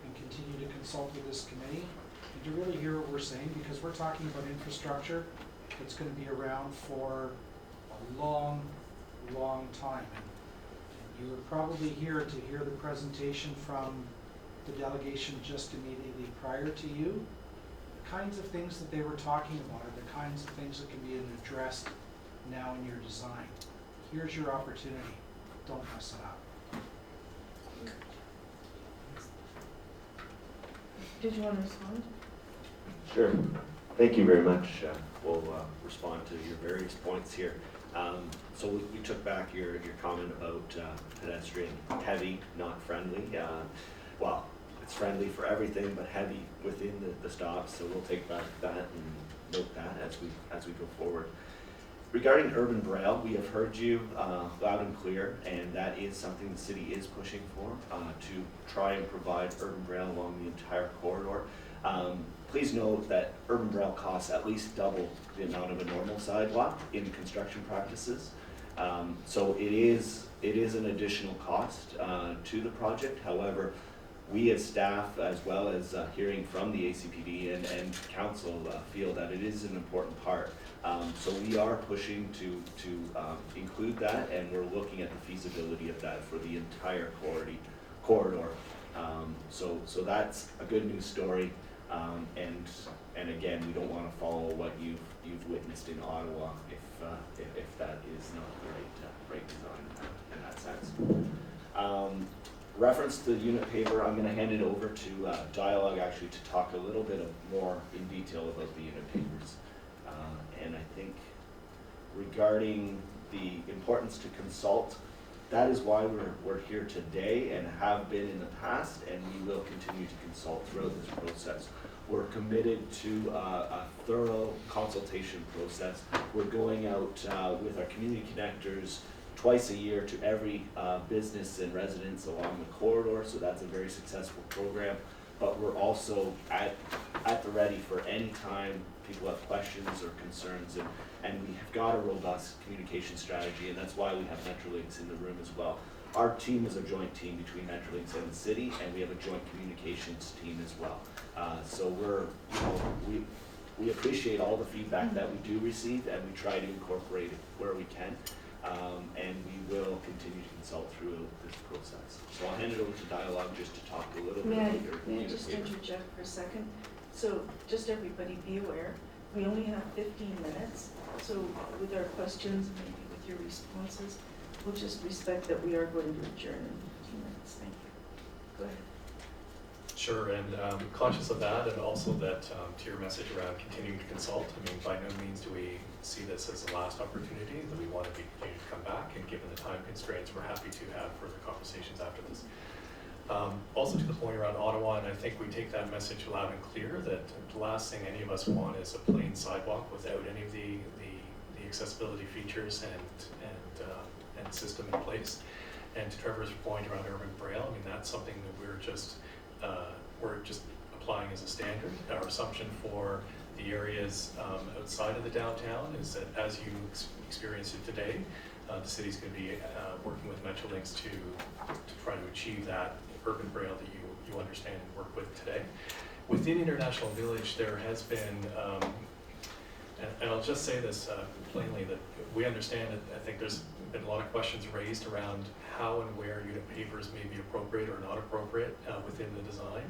J: and continue to consult with this committee and to really hear what we're saying, because we're talking about infrastructure that's going to be around for a long time. And you were probably here to hear the presentation from the delegation just immediately prior to you. The kinds of things that they were talking about are the kinds of things that can be addressed now in your design. Here's your opportunity. Don't mess it up.
B: Did you want to respond?
G: Sure. Thank you very much. We'll respond to your various points here. So we took back your comment about pedestrian heavy, not friendly. Well, it's friendly for everything, but heavy within the stops. So we'll take back that and note that as we go forward. Regarding urban braille, we have heard you loud and clear, and that is something the city is pushing for, to try and provide urban braille along the entire corridor. Please note that urban braille costs at least double the amount of a normal sidewalk in construction practices. So it is an additional cost to the project. However, we as staff, as well as hearing from the ACPD and council, feel that it is an important part. So we are pushing to include that, and we're looking at the feasibility of that for the entire corridor. So that's a good news story. And again, we don't want to follow what you've witnessed in Ottawa if that is not the right design in that sense. Reference to the unit paper, I'm going to hand it over to Dialogue actually to talk a little bit more in detail about the unit papers. And I think regarding the importance to consult, that is why we're here today and have been in the past, and we will continue to consult throughout this process. We're committed to a thorough consultation process. We're going out with our community connectors twice a year to every business and residence along the corridor, so that's a very successful program. But we're also at the ready for any time people have questions or concerns, and we have got a robust communication strategy, and that's why we have Metrolinx in the room as well. Our team is a joint team between Metrolinx and the city, and we have a joint communications team as well. So we appreciate all the feedback that we do receive, and we try to incorporate it where we can, and we will continue to consult through this process. So I'll hand it over to Dialogue just to talk a little bit about your
B: May I
G: unit
B: just
G: paper.
B: interject for a second? So just everybody be aware, we only have 15 minutes, so with our questions, maybe with your responses, we'll just respect that we are going to adjourn in 15 minutes. Thank you. Go ahead.
H: Sure, and conscious of that, and also that to your message around continuing to consult, I mean, by no means do we see this as the last opportunity, that we want to continue to come back, and given the time constraints, we're happy to have further conversations after this. Also to the point around Ottawa, and I think we take that message loud and clear, that the last thing any of us want is a plain sidewalk without any of the accessibility features and system in place. And to Trevor's point around urban braille, I mean, that's something that we're just applying as a standard. Our assumption for the areas outside of the downtown is that as you experience it today, the city's going to be working with Metrolinx to try to achieve that urban braille that you understand and work with today. Within International Village, there has been, and I'll just say this plainly, that we understand that I think there's been a lot of questions raised around how and where unit pavers may be appropriate or not appropriate within the design.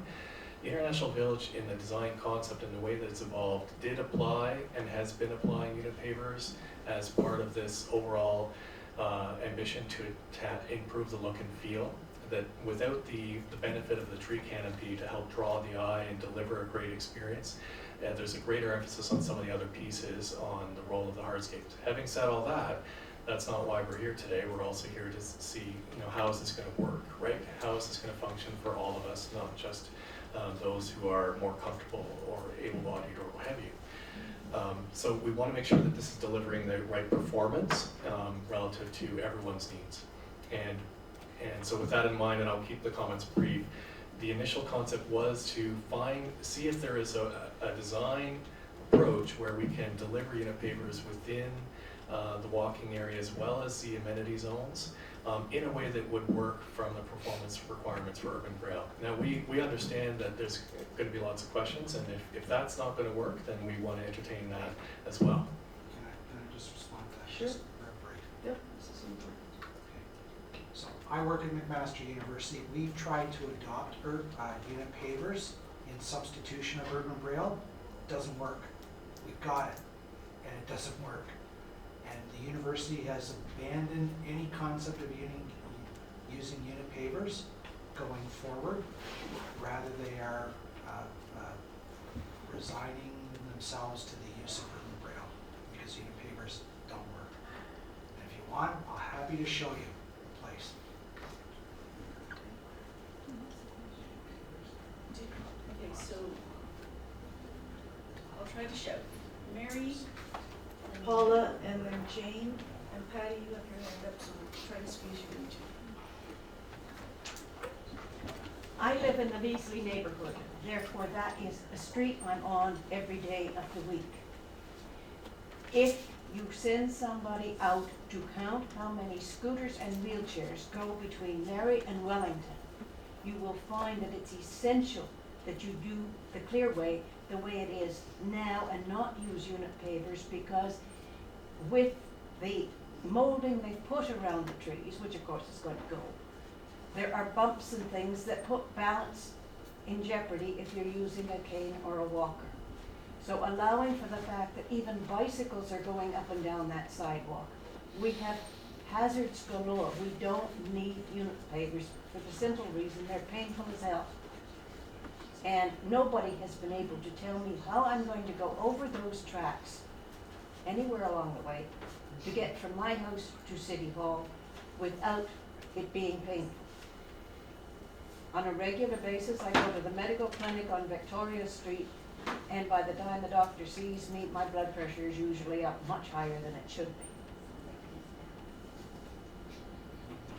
H: The International Village, in the design concept and the way that it's evolved, did apply and has been applying unit pavers as part of this overall ambition to improve the look and feel. That without the benefit of the tree canopy to help draw the eye and deliver a great experience, there's a greater emphasis on some of the other pieces on the role of the hardscapes. Having said all that, that's not why we're here today. We're also here to see, how is this going to work, right? How is this going to function for all of us, not just those who are more comfortable or able-bodied or what have you. So we want to make sure that this is delivering the right performance relative to everyone's needs. And so with that in mind, and I'll keep the comments brief, the initial concept was to see if there is a design approach where we can deliver unit pavers within the walking area as well as the amenity zones in a way that would work from the performance requirements for urban braille. Now we understand that there's going to be lots of questions, and if that's not going to work, then we want to entertain that as well.
J: Can I just respond to that?
B: Sure.
J: Just for a break?
B: Yep, this is important.
J: So I work at McMaster University. We've tried to adopt unit pavers in substitution of urban braille. Doesn't work. We've got it, and it doesn't work. And the university has abandoned any concept of using unit pavers going forward. Rather, they are resigning themselves to the use of urban braille because unit pavers don't work. And if you want, I'm happy to show you the place.
B: Okay, so I'll try to show. Mary, Paula, and then Jane, and Patty, you have your hand up, so we'll try to squeeze you in too.
U: I live in the Beasley neighborhood, therefore that is a street I'm on every day of the week. If you send somebody out to count how many scooters and wheelchairs go between Mary and Wellington, you will find that it's essential that you do the clearway the way it is now and not use unit pavers, because with the molding they put around the trees, which of course is going to go, there are bumps and things that put balance in jeopardy if you're using a cane or a walker. So allowing for the fact that even bicycles are going up and down that sidewalk. We have hazards galore. We don't need unit pavers for the simple reason they're painful as hell. And nobody has been able to tell me how I'm going to go over those tracks anywhere along the way to get from my house to City Hall without it being painful. On a regular basis, I go to the medical clinic on Victoria Street, and by the time the doctor sees me, my blood pressure is usually up much higher than it should be.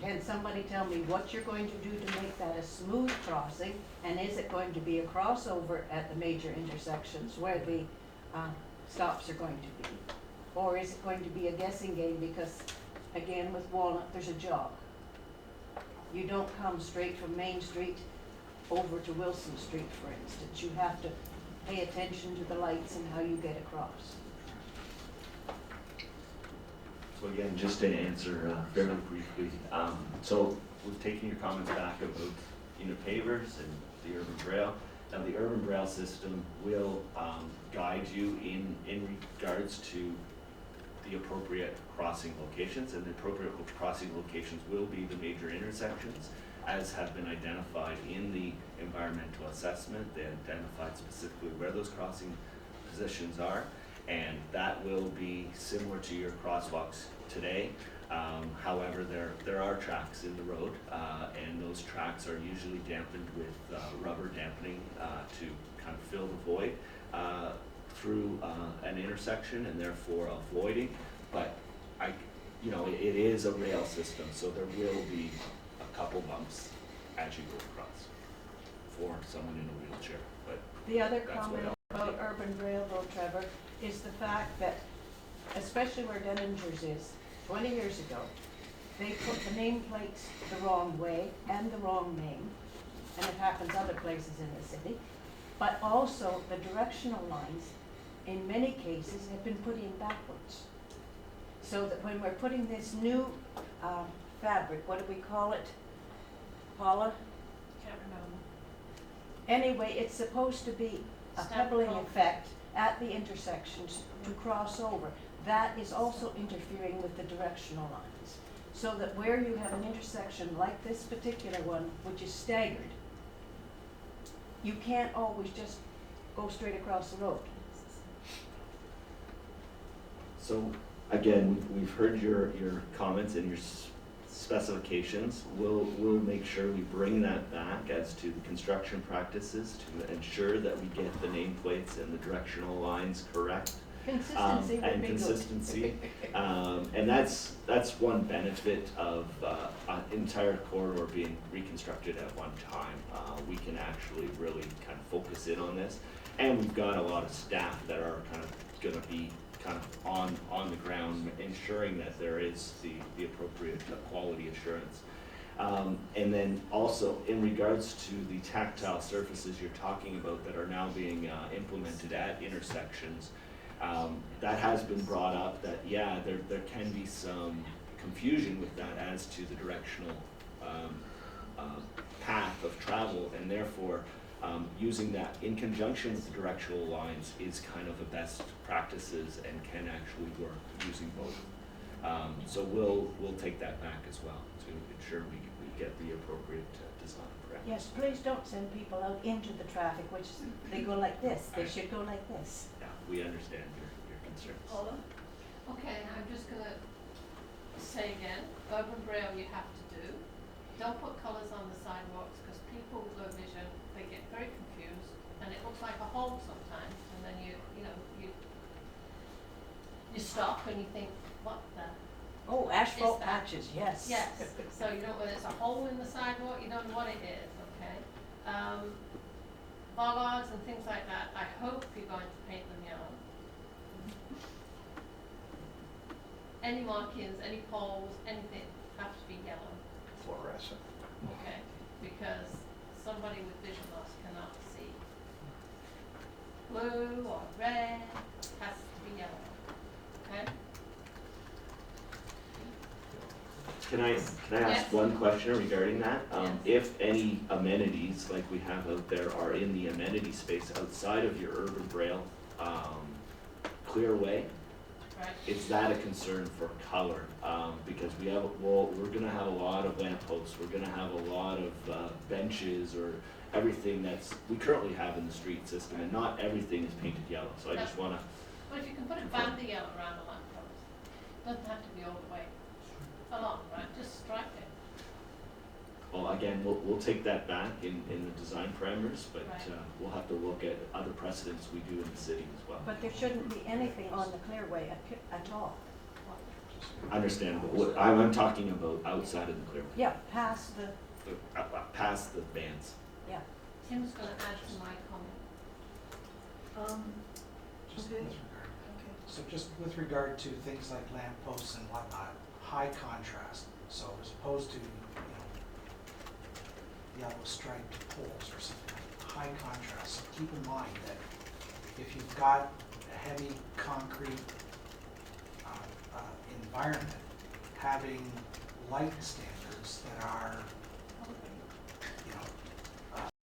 U: Can somebody tell me what you're going to do to make that a smooth crossing, and is it going to be a crossover at the major intersections where the stops are going to be? Or is it going to be a guessing game because, again, with Walnut, there's a jog. You don't come straight from Main Street over to Wilson Street, for instance. You have to pay attention to the lights and how you get across.
G: So again, just to answer very briefly, so we're taking your comments back about unit pavers and the urban braille. Now the urban braille system will guide you in regards to the appropriate crossing locations, and the appropriate crossing locations will be the major intersections. as have been identified in the environmental assessment. They identified specifically where those crossing positions are, and that will be similar to your crosswalks today. However, there are tracks in the road, and those tracks are usually dampened with rubber dampening to kind of fill the void through an intersection, and therefore avoiding. But it is a rail system, so there will be a couple bumps as you go across for someone in a wheelchair. But
U: The other
G: that's what
U: comment about urban railroad, Trevor, is the fact that, especially where Denninger's is, 20 years ago, they put the nameplates the wrong way and the wrong name, and it happens other places in the city. But also the directional lines, in many cases, have been put in backwards. So that when we're putting this new fabric, what do we call it, Paula?
B: Can't remember.
U: Anyway, it's supposed to be a
B: Step
U: pebbling
B: over.
U: effect at the intersections to cross over. That is also interfering with the directional lines. So that where you have an intersection like this particular one, which is staggered, you can't always just go straight across the road.
G: So again, we've heard your comments and your specifications. We'll make sure we bring that back as to the construction practices to ensure that we get the nameplates and the directional lines correct.
U: Consistency would
G: and
U: be
G: consistency. And that's one benefit of an entire corridor being reconstructed at one time. We can actually really kind of focus in on this. And we've got a lot of staff that are kind of gonna be kind of on the ground, ensuring that there is the appropriate quality assurance. And then also in regards to the tactile surfaces you're talking about that are now being implemented at intersections, that has been brought up that, yeah, there can be some confusion with that as to the directional path of travel, and therefore using that in conjunction with the directional lines is kind of the best practices and can actually work using both. So we'll take that back as well to ensure we get the appropriate design correct.
U: Yes, please don't send people out into the traffic, which they go like this. They should go like this.
G: Yeah, we understand your concerns.
K: Paula? Okay, I'm just gonna say again, urban braille you have to do. Don't put colours on the sidewalks, because people with low vision, they get very confused, and it looks like a hole sometimes, and then you stop and you think, what the?
U: Oh, asphalt
K: is that?
U: patches, yes.
K: Yes, so you know, when it's a hole in the sidewalk, you don't know what it is, okay? Bollards and things like that, I hope you're going to paint them yellow. Any markings, any poles, anything have to be yellow,
O: Fluorescent.
K: okay? Because somebody with vision loss cannot see. Blue or red has to be yellow, okay?
G: Can I ask
K: Yes.
G: one question regarding that?
K: Yes.
G: If any amenities like we have out there are in the amenity space outside of your urban braille clear way,
K: Right.
G: is that a concern for color? Because we're gonna have a lot of lampposts, we're gonna have a lot of benches or everything we currently have in the street system, and not everything is painted yellow, so I just wanna.
K: Well, if you can put a band of yellow around the lamppost, doesn't have to be all the way along, right? Just stripe it.
G: Well, again, we'll take that back in the design parameters, but
K: Right.
G: we'll have to look at other precedents we do in the city as well.
U: But there shouldn't be anything on the clearway at all.
G: Understandable. I'm talking about outside of the clearway,
U: Yeah, past the,
G: past the bands.
U: yeah.
K: Tim's gonna add to my comment.
J: Just
U: Okay.
J: with regard, so just with regard to things like lampposts and whatnot, high contrast, so as opposed to, yellow striped poles or something, high contrast, so keep in mind that if you've got a heavy concrete environment, having light standards that are